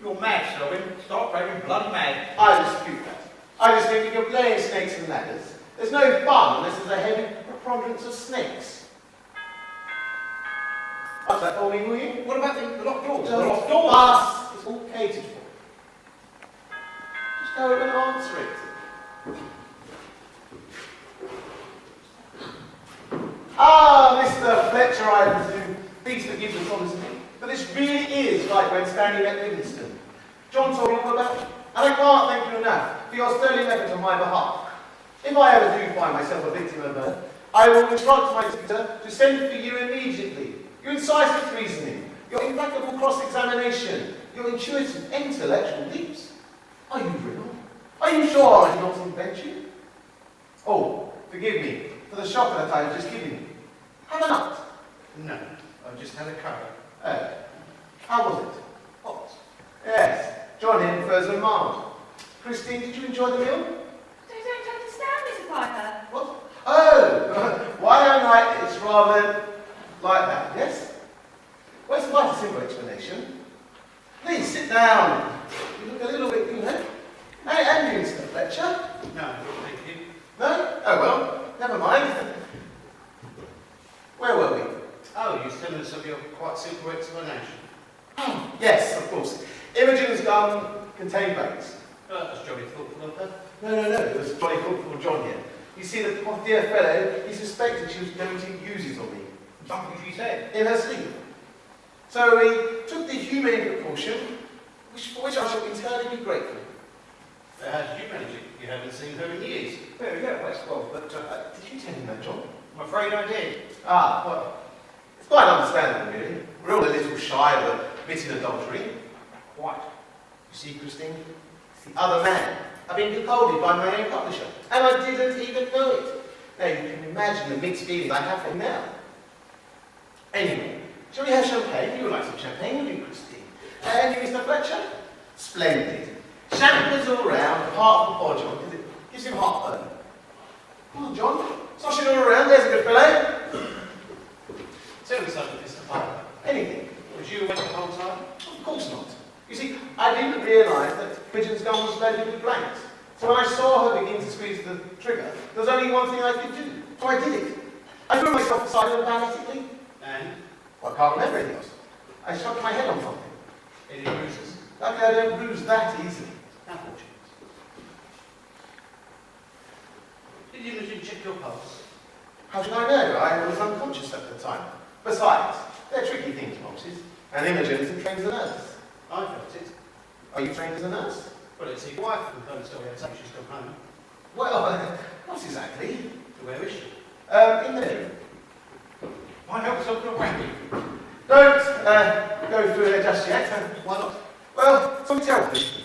You're mad, Selwyn. Stop raving bloody mad.
I dispute that. I just think if you're playing snakes and ladders, there's no fun unless there's a heavy preponderance of snakes. What's that for me, will you?
What about the locked doors?
The
The
locked
locked doors?
bus is all catered for. Just go and answer it. Ah, Mr. Fletcher, I presume. Please forgive the promise of me. But this really is like when Stanley met Livingston. John told me all about it. And I can't thank you enough for your sterling effort on my behalf. If I ever do find myself a victim of murder, I will instruct my tutor to send for you immediately. Your incisive reasoning, your impeccable cross-examination, your intuitive intellectual leaps. Are you real? Are you sure I did not invent you? Oh, forgive me for the shock that I have just given you. Have a nut.
No, I've just had a curry.
Oh, how was it?
What?
Yes, John here prefers a mild. Christine, did you enjoy the meal?
I don't understand, Mr. Piper.
What? Oh, why I'm like it's rather like that, yes? Well, it's quite a simple explanation. Please sit down. You look a little bit, you know. And you, Mr. Fletcher?
No, thank you.
No? Oh well, never mind. Where were we?
Oh, you tell us of your quite simple explanation.
Oh, yes, of course. Imogen's gun contained bugs.
That's jolly thoughtful of her.
No, it was jolly thoughtful John here. You see, the poor dear fellow, he suspected she was going to use it on me.
Something she said.
In her sleep. So we took the humane precaution, for which I shall eternally be grateful.
How did you manage it? You haven't seen her in years.
There we go, that's well, but
Did you tell him that, John?
I'm afraid I did.
Ah, well, it's quite understandable, really. We're all a little shy of admitting adultery.
Quite.
You see, Christine, it's the other man. I've been withholded by my own publisher, and I didn't even know it. Now, you can imagine the mixed feelings I have for him now. Anyway, shall we have champagne? You would like some champagne, would you, Christine? And you, Mr. Fletcher? Splendid. Champers all round, apart from poor John, because it gives him heartburn. Come on, John. Sloshing all around, there's a good fellow.
Tell me something, Mr. Piper.
Anything.
Was you awake the whole time?
Of course not. You see, I didn't realise that Pigeon's gun was loaded with blanks. So when I saw her begin to squeeze the trigger, there was only one thing I could do. So I did it. I threw myself aside automatically.
And?
Well, I can't remember anything else. I struck my head on something.
Any bruises?
Luckily, I don't bruise that easily.
How fortunate. Did Imogen check your pulse?
How should I know? I was unconscious at the time. Besides, they're tricky things, pulses. And Imogen isn't trained as a nurse.
I felt it.
Are you trained as a nurse?
Well, it's your wife who told the story outside she's gone home.
Well, not exactly.
So where is she?
In there.
I hope something will happen.
Don't go through there just yet.
Why not?
Well, something tells me.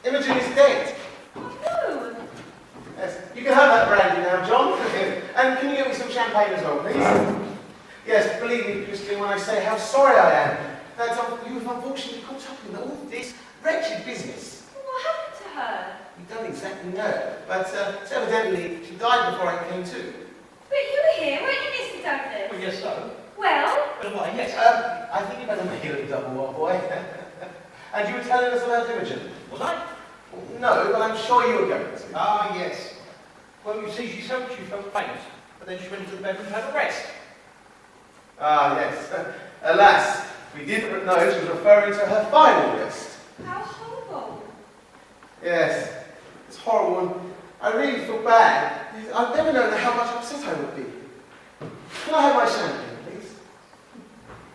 Imogen is dead.
Oh, no.
Yes. You can have that brandy now, John. And can you get me some champagne as well, please? Yes, believe me, Christine, when I say how sorry I am that you've unfortunately caught up in all this wretched business.
What happened to her?
We don't exactly know, but evidently she died before I came to.
But you were here, weren't you, Mr. Douglas?
Well, yes, so.
Well,
But why, yes.
I think you better make it a double, old boy. And you were telling us about Imogen?
Was I?
No, but I'm sure you were going to.
Ah, yes. Well, you see, she felt faint, but then she went into the bedroom to have a rest.
Ah, yes. Alas, we didn't know she was referring to her final rest.
how horrible.
Yes, it's horrible, and I really feel bad. I've never known how much upset I would be. Can I have my champagne, please?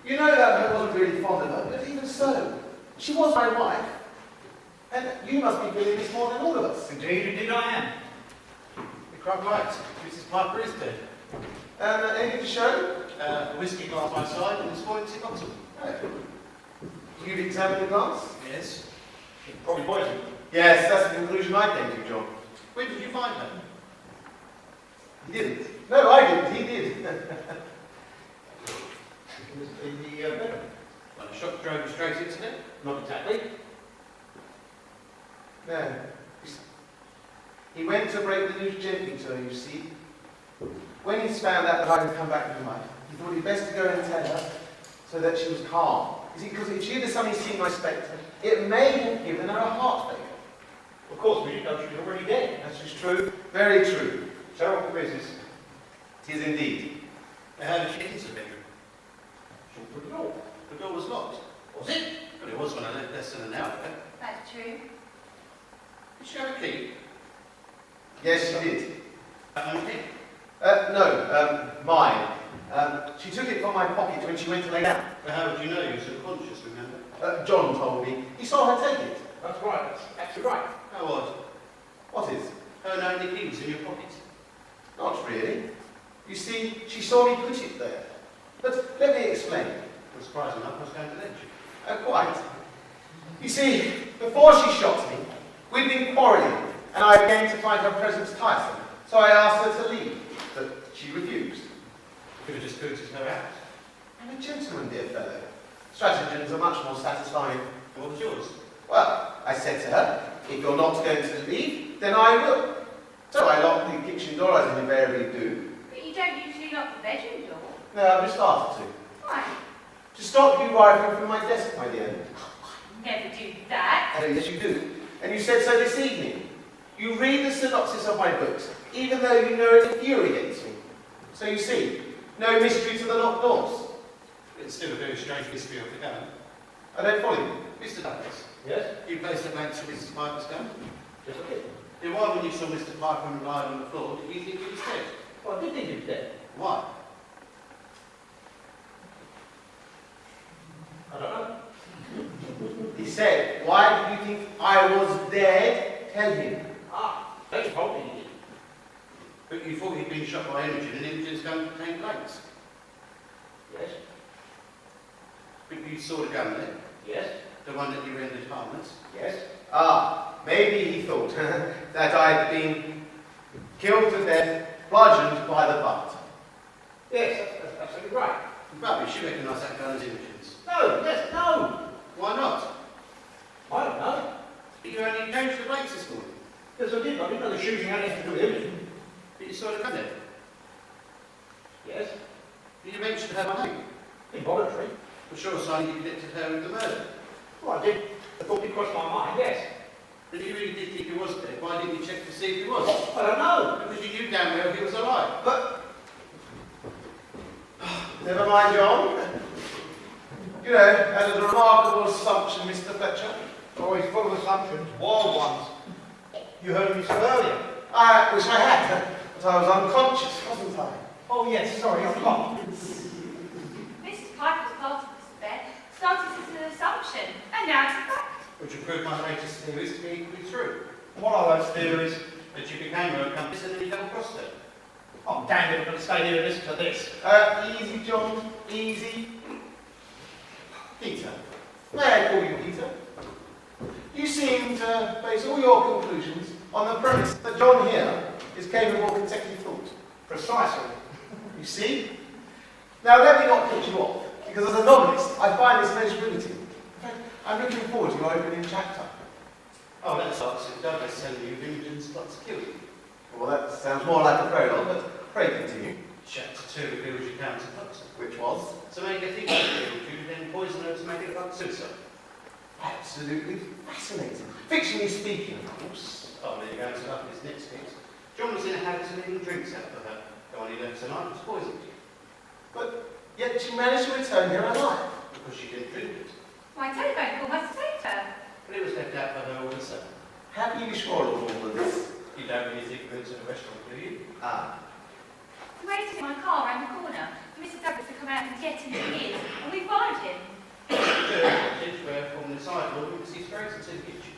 You know that I wasn't really fond of her, but even so, she was my wife. And you must be feeling this more than all of us.
Indeed, I am.
You're quite right. Mrs. Piper is dead.
Anything to show?
A whiskey glass by side and this buoyancy bottle.
Oh. You've examined the glass?
Yes.
Probably poison.
Yes, that's the conclusion I came to, John.
Where did you find her?
He didn't. No, I didn't. He did.
In the bedroom.
Well, the shot drove you straight into it.
Not exactly.
No. He went to break the news gently to her, you see. When he's found out that I would come back to life, he thought it best to go and tell her so that she was calm. You see, because if she had suddenly seen my spectre, it may have given her a heart failure.
Of course, we didn't know she was already dead.
That's just true. Very true.
Terrible business.
It is indeed.
Now, how did she get into the bedroom?
She opened the door.
The door was locked.
Was it?
But it was when I left less than an hour ago.
That's true.
Did she have a key?
Yes, she did.
Her own key?
Mine. She took it from my pocket when she went to lay down.
But how would you know you were subconscious, remember?
John told me. He saw her take it.
That's right. That's actually right.
How odd.
What is?
Her and only key was in your pocket.
Not really. You see, she saw me put it there. But let me explain.
Well, surprising enough, I was going to let you.
Quite. You see, before she shot me, we'd been quarrelling, and I began to find her presence tiresome. So I asked her to leave, but she refused.
Could have just booted her out.
I'm a gentleman, dear fellow. Stratagems are much more satisfying.
What was yours?
Well, I said to her, if you're not going to leave, then I will. So I locked the kitchen door as I invariably do.
But you don't usually lock the bedroom door.
No, I've just started to.
Why?
To stop you rifling from my desk, my dear.
Never do that.
Oh, yes, you do. And you said so this evening. You read the synopsis of my books, even though you know it infuriates me. So you see, no mystery to the locked doors.
It's still a very strange mystery of the gun.
I don't follow you.
Mr. Douglas,
Yes?
you placed the blanks for Mrs. Piper's gun.
Yes, I did.
Then why, when you saw Mr. Piper lying on the floor, did you think he was dead?
Well, I did think he was dead.
Why?
I don't know.
He said, why did you think I was dead? Tell him.
Ah, that's probably he did.
But you thought he'd been shot by Imogen and Imogen's gun contained blanks.
Yes?
But you saw the gun there.
Yes?
The one that you rendered harmless?
Yes.
Ah, maybe he thought that I had been killed to death, bludgeoned by the butt.
Yes, that's absolutely right.
Rubbish, you recognise that gun as Imogen's.
No, yes, no.
Why not?
I don't know.
You only changed the brakes this morning.
Yes, I did. I didn't know the shooting had anything to do with Imogen.
But you saw the gun there.
Yes.
You mentioned her by name.
Involuntary.
For sure sign you connected her with the murder.
Well, I did. The thought did cross my mind, yes.
But if you really did think he was dead, why didn't you check to see if he was?
I don't know.
Because you knew damn well he was alive.
But never mind, John. You know, that is a remarkable assumption, Mr. Fletcher.
Oh, he's full of assumptions. Wild ones. You heard me say earlier.
I wish I had, but I was unconscious, wasn't I?
Oh, yes, sorry, I'm not.
Mrs. Piper's part of this affair started as an assumption, and now it's a fact.
Which would prove my latest theories to be equally true.
What are those theories?
That you became her accomplice and then you double-crossed her.
I'm damned if I'm going to stay here and listen to this.
Easy, John, easy. Peter. May I call you Peter? You seem to base all your conclusions on the premise that John here is capable of consecutive thought.
Precisely.
You see? Now let me not put you off, because as a novelist, I find this most riveting. In fact, I'm looking forward to your opening chapter.
Oh, that starts with Douglas telling you Imogen's got to kill you.
Well, that sounds more like a prologue, but pray continue.
Chapter 2 reveals your counterpart.
Which was?
To make her think she killed you, then poison her to make it look like suicide.
Absolutely fascinating. Fictionally speaking, of course.
Oh, there you go, to love this next bit. John was in a habit of leaving drinks out for her. The one he left tonight was poisoned.
But yet she managed to return here alive.
Because she didn't drink it.
My telephone call must have saved her.
But it was left out by her all of a sudden.
How can you be sure of all of this?
You don't really think we're into the restaurant, do you?
Ah.
We waited in my car around the corner for Mr. Douglas to come out and get him in his, and we followed him.
Where from the sidewalk we could see straight into the kitchen.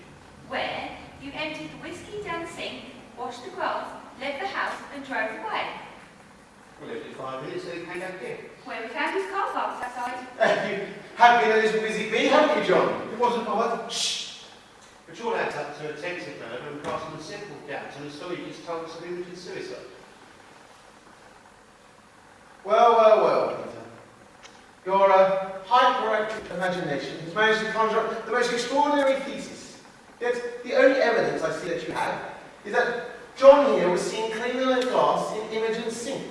Where you emptied the whiskey down the sink, washed the glass, left the house, and drove away.
We left it 5 minutes, then came back here.
Where we found his car parked outside.
You have been a little busy bee, haven't you, John?
It wasn't I.
Shh!
Which all adds up to attempted murder and casting several doubts on the story you just told us of Imogen's suicide.
Well, Peter. Your hyperactive imagination has managed to conjure up the most extraordinary thesis. Yet the only evidence I see that you have is that John here was seen cleaning a glass in Imogen's sink.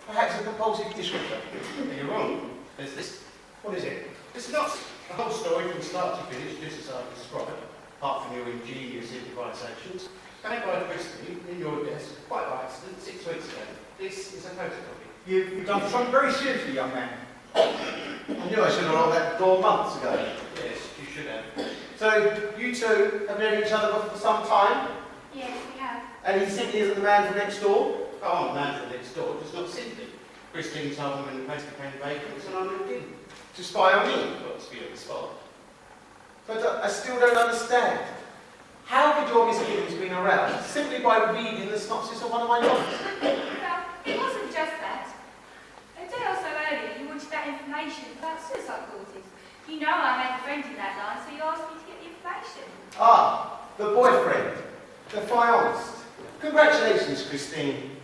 Perhaps a compulsive dishwasher.
You're wrong. There's this.
What is it?
It's not the whole story from start to finish, just as I've described, apart from your ingenious improvisations. Found by Christie in your desk, quite by accident, 6 weeks ago. This is a photocopy.
You've done something very seriously, young man.
I knew I should have locked that door months ago.
Yes, you should have.
So, you two have known each other for some time,
Yes, we have.
and he simply isn't the man from next door?
Oh, I'm the man from next door, just not simply. Christine told me when the place became vacant, and I moved in.
To spy on me?
Got to be on the spot.
But I still don't understand. How could your misgivings been aroused simply by reading the synopsis of one of my novels?
Well, it wasn't just that. A day or so earlier, you wanted that information about suicide causes. You know I had a friend in that line, so you asked me to get the information.
Ah, the boyfriend, the fiancé. Congratulations, Christine.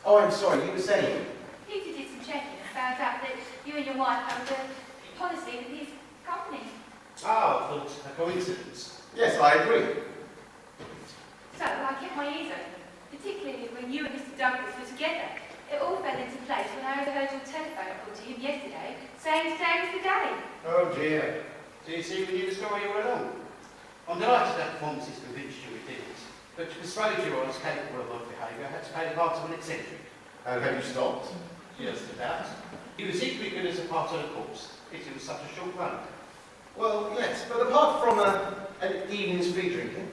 Oh, I'm sorry, you were saying?
Peter did some checking and found out that you and your wife have a policy with his company.
Ah, I thought a coincidence.
Yes, I agree.
So I kept my ears open, particularly when you and Mr. Douglas were together. It all fell into place when I overheard your telephone call to him yesterday, saying today was the day.
Oh dear.
Do you see when you discover you were wrong? I'm delighted that performance has convinced you it didn't. But to persuade you I was capable of odd behaviour, I had to play the part of an eccentric.
And have you stopped?
Just about. He was equally good as a part of the course. It was such a short run.
Well, yes, but apart from an evening's free drinking,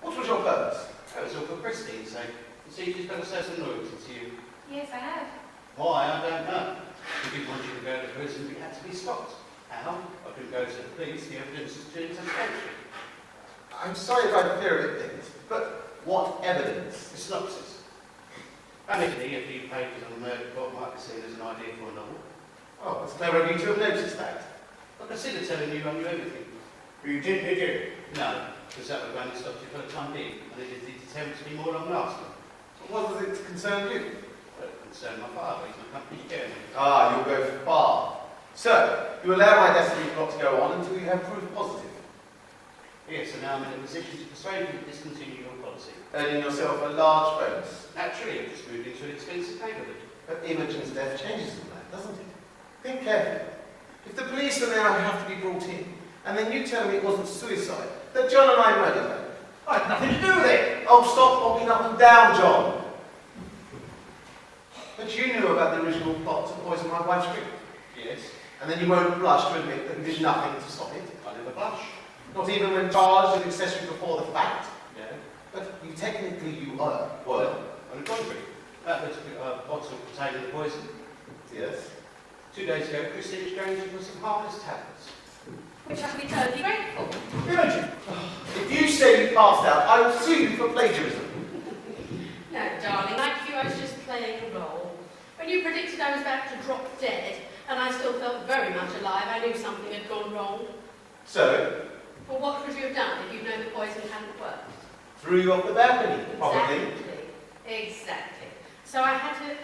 what was your purpose?
That was all for Christine's sake. You see, she's got a certain loyalty to you.
Yes, I have.
Why, I don't know. He didn't want you to go to prison, but you had to be stopped. How? I couldn't go to the police, the evidence is too substantial.
I'm sorry if I appear a bit dense, but what evidence?
The synopsis. Amicably, a few pages on the murder plot might be seen as an idea for a novel.
Oh, it's clever of you to have noticed that.
I consider telling you I knew everything.
You didn't, did you?
No, because that would have only stopped you for the time being, and it did attempt to be more long-lasting.
What does it concern you?
Well, it concerned my father, he's my company's chairman.
Ah, you'll go far. So, you allow my destiny plot to go on until you have proof positive,
Yes, and now I'm in a position to persuade you to discontinue your policy.
earning yourself a large bonus.
Naturally, I've just moved into an expensive neighbourhood.
But Imogen's death changes all that, doesn't it? Think carefully. If the police are now have to be brought in, and then you tell me it wasn't suicide, that John and I murdered her.
I had nothing to do with it.
Oh, stop bobbing up and down, John. But you knew about the original plot to poison my wife's drink.
Yes,
And then you won't blush to admit that you did nothing to stop it.
I never blush.
Not even when charged as accessory before the fact.
Yeah.
But technically you were.
On the contrary, that was bottle containing the poison.
Yes.
2 days ago, Christine exchanged it for some harmless tablets.
Which I shall be totally grateful.
Imogen,
If you say you passed out, I will sue you for plagiarism.
No, darling, like you, I was just playing a role. When you predicted I was about to drop dead, and I still felt very much alive, I knew something had gone wrong.
So,
Well, what could you have done if you'd known the poison hadn't worked?
threw you off the balcony, probably.
Exactly. So I had to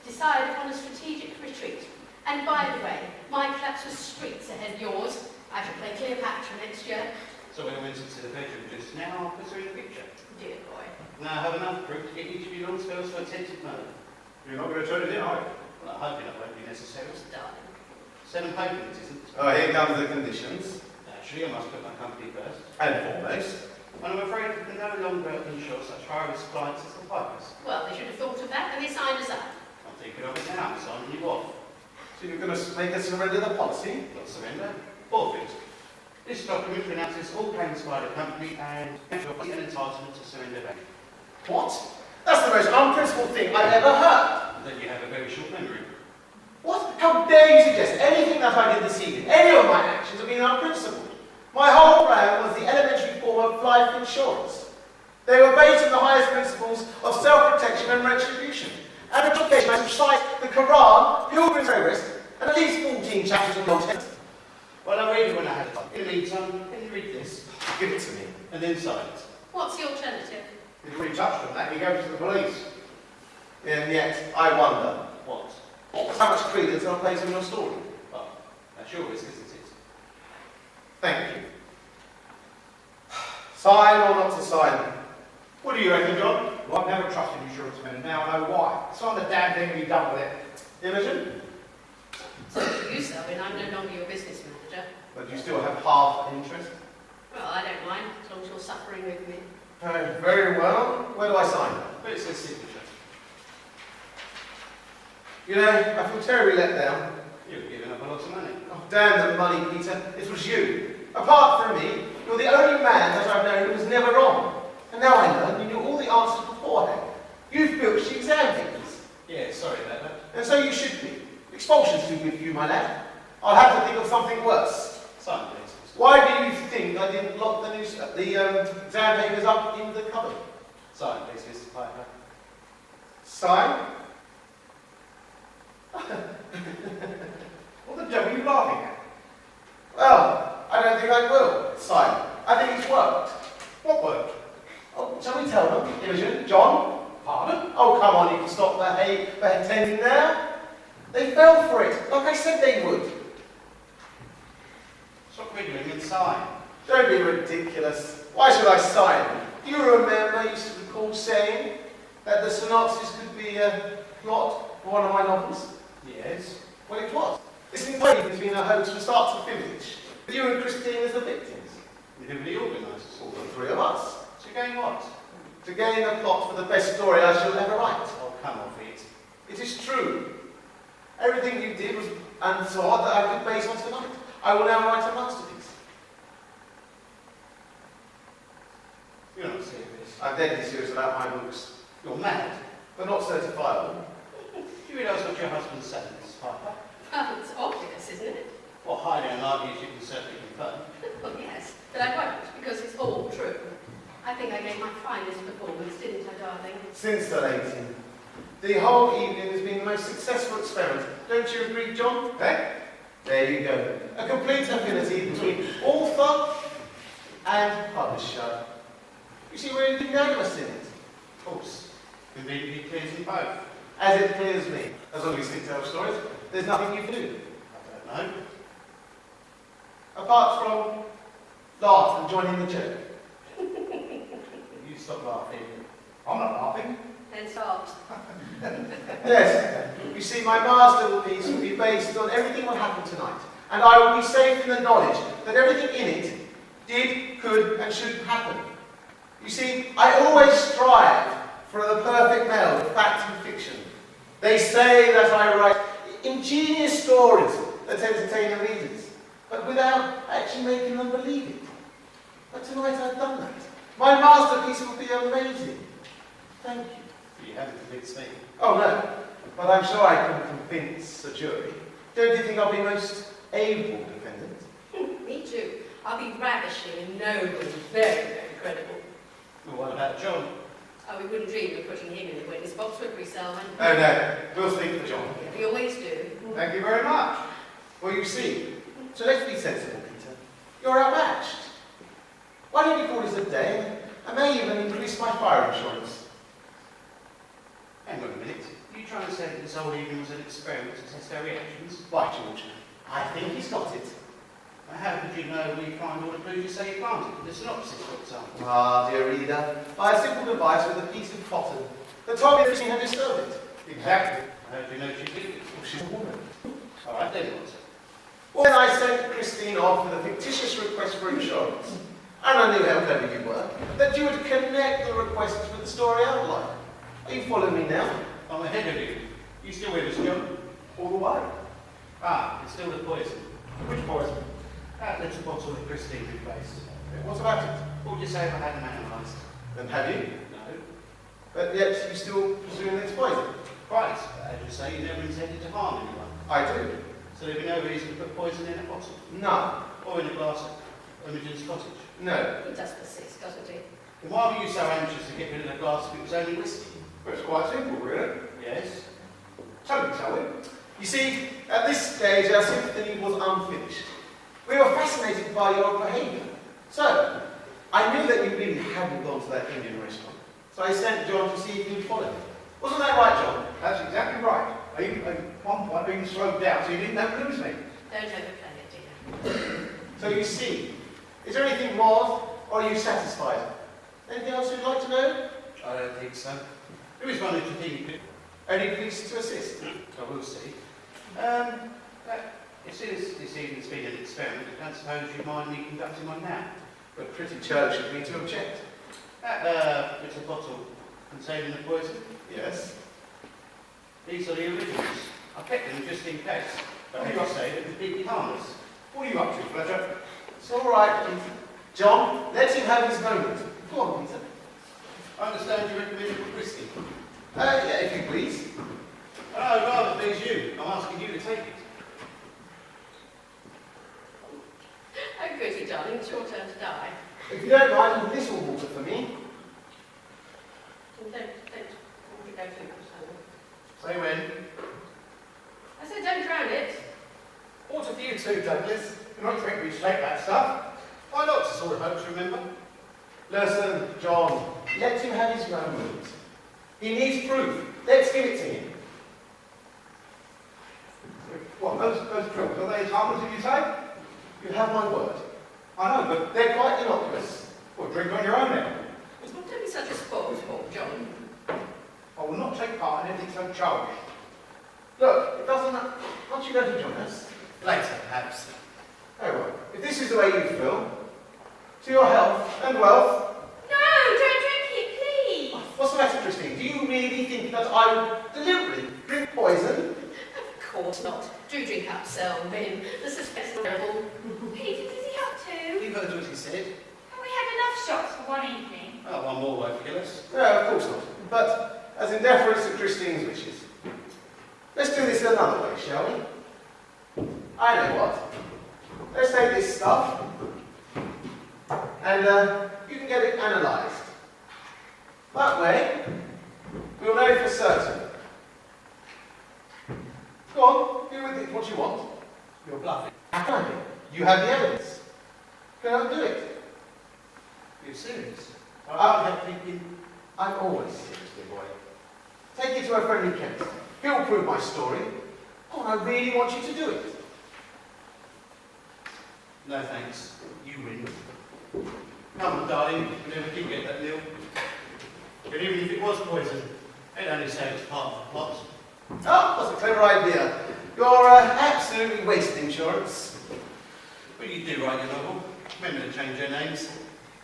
decide upon a strategic retreat. And by the way, my collapse was streets ahead of yours. I should play Cleopatra next year.
So when I went into the bedroom just now, I'll put her in the picture.
Dear boy.
Now I have enough proof to get each of you long spells for attempted murder.
you're not going to turn it in, are you?
Well, I hope that won't be necessary.
Darling.
Send them paper, it isn't.
Oh, here comes the conditions.
Naturally, I must put my company first.
And foremost.
And I'm afraid we can no longer insure such high-risk clients as the Pipers.
Well, they should have thought of that when they signed us up.
I'm thinking of it now, I'm signing you off.
So you're going to make us surrender the policy?
Not surrender, forfeit. This document renounces all claims by the company and you're an entitlement to surrender value.
What? That's the most unprincipled thing I've ever heard.
Then you have a very short memory.
What? How dare you suggest anything that I did this evening, any of my actions have been unprincipled? My whole plan was the elementary form of life insurance. They were based on the highest principles of self-protection and retribution. And on occasion I cite the Quran, Pilgrim's Progress, and at least 14 chapters of the Old Testament.
Well, I'll read it when I have time. In the meantime, can you read this?
Give it to me.
And then sign it.
What's the alternative?
You've already touched on that. You go to the police.
And yet, I wonder,
What?
how much credence I'll place on your story.
Well, that's your risk, isn't it?
Thank you. Sign or not to sign?
What do you reckon, John? Well, I've never trusted insurance men, and now I know why. Sign the damn thing and be done with it.
Imogen?
So for you, Selwyn, I'm no longer your business manager.
But you still have half an interest?
Well, I don't mind, as long as you're suffering with me.
Oh, very well. Where do I sign?
But it says signature.
You know, I feel terribly let down.
You've given up a lot of money.
Oh, damn the money, Peter. It was you. Apart from me, you're the only man that I've known who was never wrong. And now I learn you knew all the answers beforehand. You've built the exam papers.
Yeah, sorry about that.
And so you should be. Expulsion's too good for you, my lad. I'll have to think of something worse.
Sign, please.
Why do you think I didn't lock the exam papers up in the cupboard?
Sign, please, Mr. Piper.
Sign?
What the devil are you laughing at?
Well, I don't think I will. Sign. I think it's worked.
What worked?
Oh, shall we tell them? Imogen? John?
Pardon?
Oh, come on, you can stop pretending now. They fell for it, like I said they would.
Stop wriggling and sign.
Don't be ridiculous. Why should I sign? Do you remember you used to recall saying that the synopsis could be a plot for one of my novels?
Yes.
Well, it was. This invasion has been a hoax from start to finish, with you and Christine as the victims.
Who really organises
All the three of us.
To gain what?
To gain a plot for the best story I shall ever write.
Oh, come off it.
It is true. Everything you did was untoward that I could base on tonight. I will now write a masterpiece.
You're not serious.
I'm deadly serious about my books,
You're mad.
but not certifiable.
Do you realise what your husband's saying, Mrs. Piper?
Well, it's obvious, isn't it?
Well, highly unlikely as you can certainly confirm.
Well, yes, but I won't, because it's all true. I think I gave my finest performance, didn't I, darling?
Scintillating. The whole evening has been the most successful experiment. Don't you agree, John? Eh? There you go. A complete affinity between author and publisher. You see, we're unanimous in it.
Of course. Conveniently clears them both.
As it clears me. As long as you stick to our stories, there's nothing you can do.
I don't know.
Apart from laugh and join in the joke.
You stop laughing.
I'm not laughing.
Then start.
Yes. You see, my masterpiece will be based on everything that happened tonight. And I will be safe in the knowledge that everything in it did, could, and should happen. You see, I always strive for the perfect meld of fact and fiction. They say that I write ingenious stories that entertain the readers, but without actually making them believe it. But tonight I've done that. My masterpiece will be amazing. Thank you.
You haven't convinced me.
Oh no, but I'm sure I can convince a jury. Don't you think I'll be most able defendant?
Me too. I'll be ravishing and noble and very, very credible.
Well, what about John?
Oh, we wouldn't dream of putting him in the witness box, would we, Selwyn?
Oh no, we'll speak for John.
We always do.
Thank you very much. Well, you see, so let's be sensible, Peter. You're outmatched. Why don't you call this a day? I may even increase my fire insurance.
Hang on a minute. Are you trying to say that this whole evening was an experiment to test our reactions?
By George, I think he's got it.
Now, how could you know we find all the clues you say you planted? The synopsis, for example.
Ah, dear reader, by a simple device with a piece of cotton that told me that she had disturbed it.
Exactly.
How do you know she did it?
Well, she's a woman.
All right, then what?
Well, then I sent Christine off with a fictitious request for insurance. And I knew how clever you were, that you would connect the request with the story outline. Are you following me now?
I'm ahead of you. You still with us, John?
All the way.
Ah, it's still the poison.
Which poison?
That little bottle that Christine replaced.
What about it?
What would you say if I had them analysed?
Then have you?
No.
But yet you still presume it's poison?
Right, but as you say, you never intended to harm anyone.
I do.
So there'd be no reason to put poison in a bottle.
No.
Or in a glass of Imogen's cottage.
No.
He does persist, doesn't he?
Then why were you so anxious to get rid of the glass if it was only whiskey?
Well, it's quite simple, really.
Yes.
Tell me, shall we?
You see, at this stage our symphony was unfinished. We were fascinated by your behaviour. So, I knew that you really hadn't gone to that Indian restaurant. So I sent John to see if you'd follow me. Wasn't that right, John?
That's exactly right. I even, at one point, being slowed down so you didn't have to lose me.
Don't overplay it, dear.
So you see, is there anything more, or are you satisfied? Anything else you'd like to know?
I don't think so. Who is one of the thing?
Only pleased to assist.
I will see. As soon as this evening's been an experiment, I don't suppose you mind me conducting one now?
But pretty churlish of me to object.
That little bottle containing the poison.
Yes.
These are the originals. I kept them just in case. But as you say, they're completely harmless.
What are you up to, Fletcher?
It's all right, Peter. John, let him have his moment. Go on, Peter.
I understand you recommend it for Christie.
Yeah, if you please.
And I would rather please you. I'm asking you to take it.
Oh, goody, darling, it's your turn to die.
If you don't mind, a little water for me.
And don't go too much,
Say when.
I said don't drown it.
Water for you too, Douglas.
You're not expecting me to take that stuff.
Why not? It's a sort of hope to remember.
Listen, John, let him have his moment. He needs proof. Let's give it to him.
What, those pills, are they as harmless as you say?
You have my word.
I know, but
They're quite innocuous.
well, drink on your own then.
Don't be such a spoilsport, John.
I will not take part in anything so childish.
Look, it doesn't matter. Aren't you going to join us?
Later, perhaps.
Oh well, if this is the way you feel, to your health and wealth.
No, don't drink it, please.
What's the matter, Christine? Do you really think that I would deliberately drink poison?
Of course not. Do drink up, Selwyn. The suspense is terrible.
Peter, does he have to?
You've heard what he said.
Have we had enough shots for one evening?
Oh, one more won't kill us.
No, of course not. But as in deference to Christine's wishes. Let's do this another way, shall we? I know what. Let's take this stuff and you can get it analysed. That way, we'll know for certain. Go on, do with it what you want.
You're bluffing.
How can I be? You have the evidence. Can I do it?
You're serious?
I kept thinking, I'm always serious, dear boy. Take it to a friendly chemist. He'll prove my story. Oh, and I really want you to do it.
No thanks. You win. Come on, darling. We never did get that meal. But even if it was poison, they'd only say it's part of the plot.
Oh, that's a clever idea. You're absolutely wasting insurance.
But you do write your novel. Remember to change your names.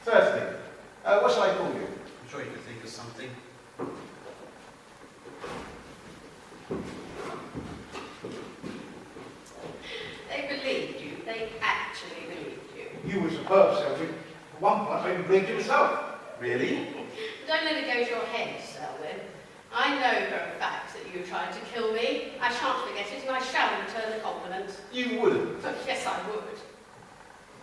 Certainly. What shall I call you?
I'm sure you could think of something.
They believed you. They actually believed you.
You were superb, Selby. At one point, I even believed it myself.
Really?
Don't let it go to your head, Selwyn. I know for a fact that you tried to kill me. I shan't forget it, and I shall return the compliment.
You wouldn't.
Yes, I would.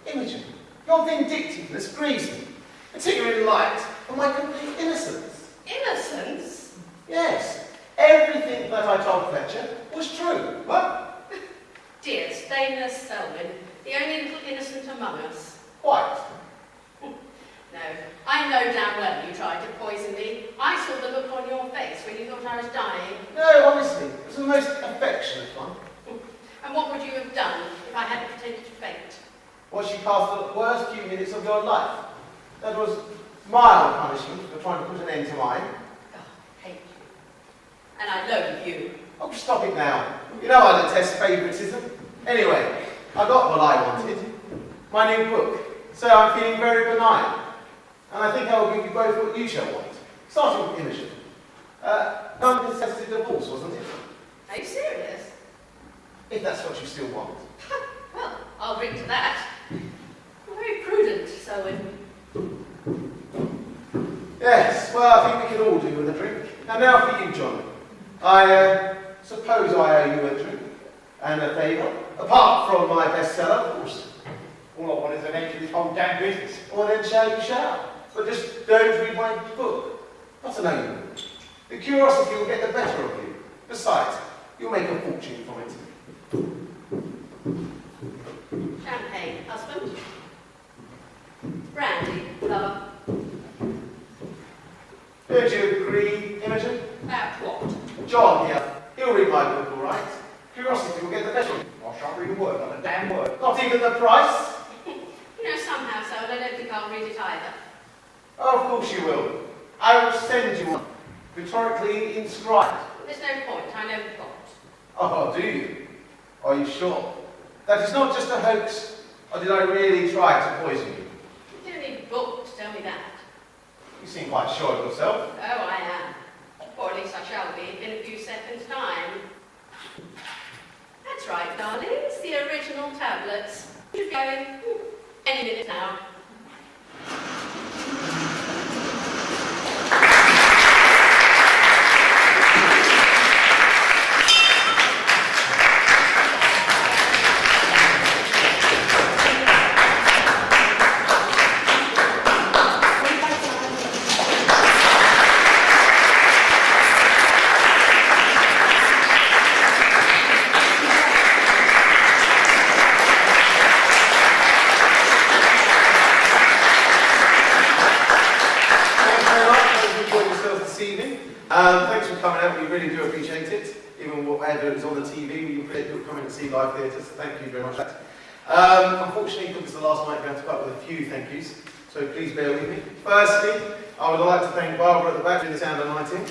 Imogen, your vindictiveness grieves me, particularly in light of my complete innocence.
Innocence?
Yes, everything that I told Fletcher was true. What?
Dear, stainless Selwyn, the only little innocent among us.
Quite.
No, I know damn well you tried to poison me. I saw the look on your face when you thought I was dying.
No, honestly, it was the most affectionate one.
And what would you have done if I hadn't pretended to faint?
Well, she passed the worst few minutes of your life. That was mild punishment for trying to put an end to mine.
Oh, I hate you. And I loathe you.
Oh, stop it now. You know I detest favouritism. Anyway, I got what I wanted. My new book. So I'm feeling very benign. And I think I will give you both what you shall want. Starting with Imogen. Non-contested divorce, wasn't it?
Are you serious?
If that's what you still want.
Well, I'll drink to that. You're very prudent, Selwyn.
Yes, well, I think we can all do with a drink. And now for you, John. I suppose I owe you a drink and a favour. Apart from my bestseller, of course.
All I want is an end to this whole damn business.
Well, then shall you shall. But just don't read my book. Not an omen. The curiosity will get the better of you. Besides, you'll make a fortune from it.
Champagne, husband. Brandy, lover.
Don't you agree, Imogen?
About what?
John here. He'll read my book, all right. Curiosity will get the better of you.
I shan't read a word, not a damn word.
Not even the price?
You know, somehow, Selwyn, I don't think I'll read it either.
Oh, of course you will. I will send you one. Rhetorically inscribed.
There's no point, I know the plot.
Oh, do you? Are you sure? That is not just a hoax, or did I really try to poison you?
You don't need a book to tell me that.
You seem quite sure of yourself.
Oh, I am. Or at least I shall be in a few seconds' time. That's right, darling. It's the original tablets. Should go in any minute now.
Thanks for coming out, we really do appreciate it. Even whatever it's on the TV, we appreciate people coming to see live theatres, so thank you very much for that. Unfortunately, because it's the last night, we have to put up with a few thank yous, so please bear with me. Firstly, I would like to thank Barbara at the back doing the sound and lighting.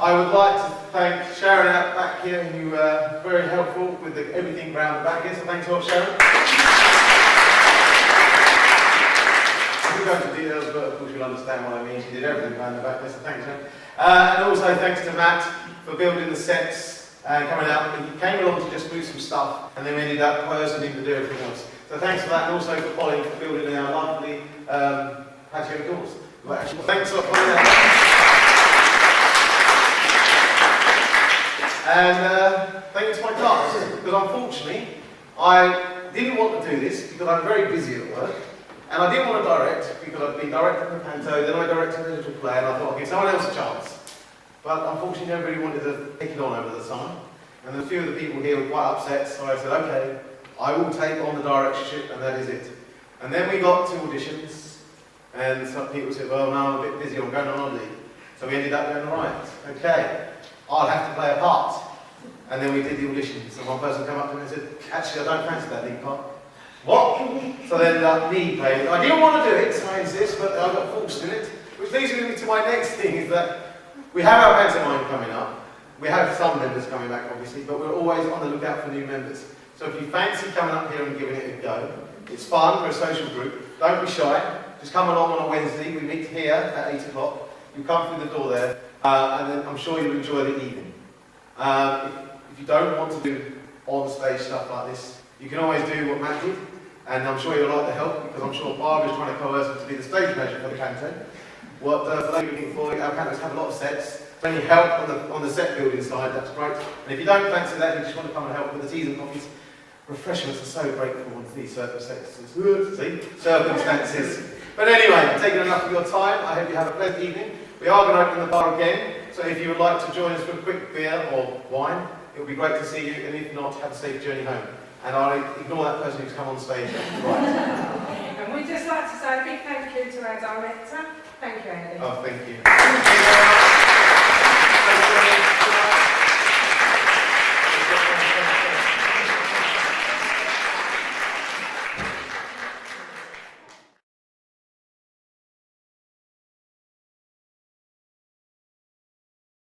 I would like to thank Sharon out back here, who were very helpful with everything around the back here, so thanks a lot, Sharon. We'll go into details, but of course you'll understand what I mean. She did everything around the back there, so thanks, Sharon. And also thanks to Matt for building the sets and coming out. He came along to just move some stuff, and then we ended up personally to do everything else. So thanks for that, and also for Polly for building our lovely patio doors. Thanks a lot, Polly. And thanks to my class, because unfortunately I didn't want to do this because I'm very busy at work, and I didn't want to direct because I've been directing the panto, then I directed a little play, and I thought I'd give someone else a chance. But unfortunately nobody wanted to take it on over the summer, and a few of the people here were quite upset, so I said, okay, I will take on the directorship, and that is it. And then we got to auditions, and some people said, well, no, I'm a bit busy, I'm going on holiday. So we ended up going, right, okay, I'll have to play a part. And then we did the auditions, and one person came up to me and said, actually, I don't fancy that lead part. What? So then me playing it. I didn't want to do it, so I insist, but I got forced in it. Which leads me to my next thing, is that we have our pantomime coming up. We have some members coming back, obviously, but we're always on the lookout for new members. So if you fancy coming up here and giving it a go, it's fun, we're a social group. Don't be shy. Just come along on a Wednesday. We meet here at 8 o'clock. You come through the door there, and then I'm sure you'll enjoy the evening. If you don't want to do on-stage stuff like this, you can always do what Matt did, and I'm sure you'll like the help, because I'm sure Barbara's trying to coerce him to be the stage manager for the panto. What for those looking for, our pantos have a lot of sets. If any help on the set building side, that's great. And if you don't fancy that, you just want to come and help with the teas and coffees, refreshments are so grateful under these circumstances. But anyway, I've taken enough of your time. I hope you have a pleasant evening. We are going to open the bar again, so if you would like to join us for a quick beer or wine, it would be great to see you, and if not, have a safe journey home. And I'll ignore that person who's come on stage. Right.
And we'd just like to say a big thank you to our director. Thank you, Andy.
Oh, thank you.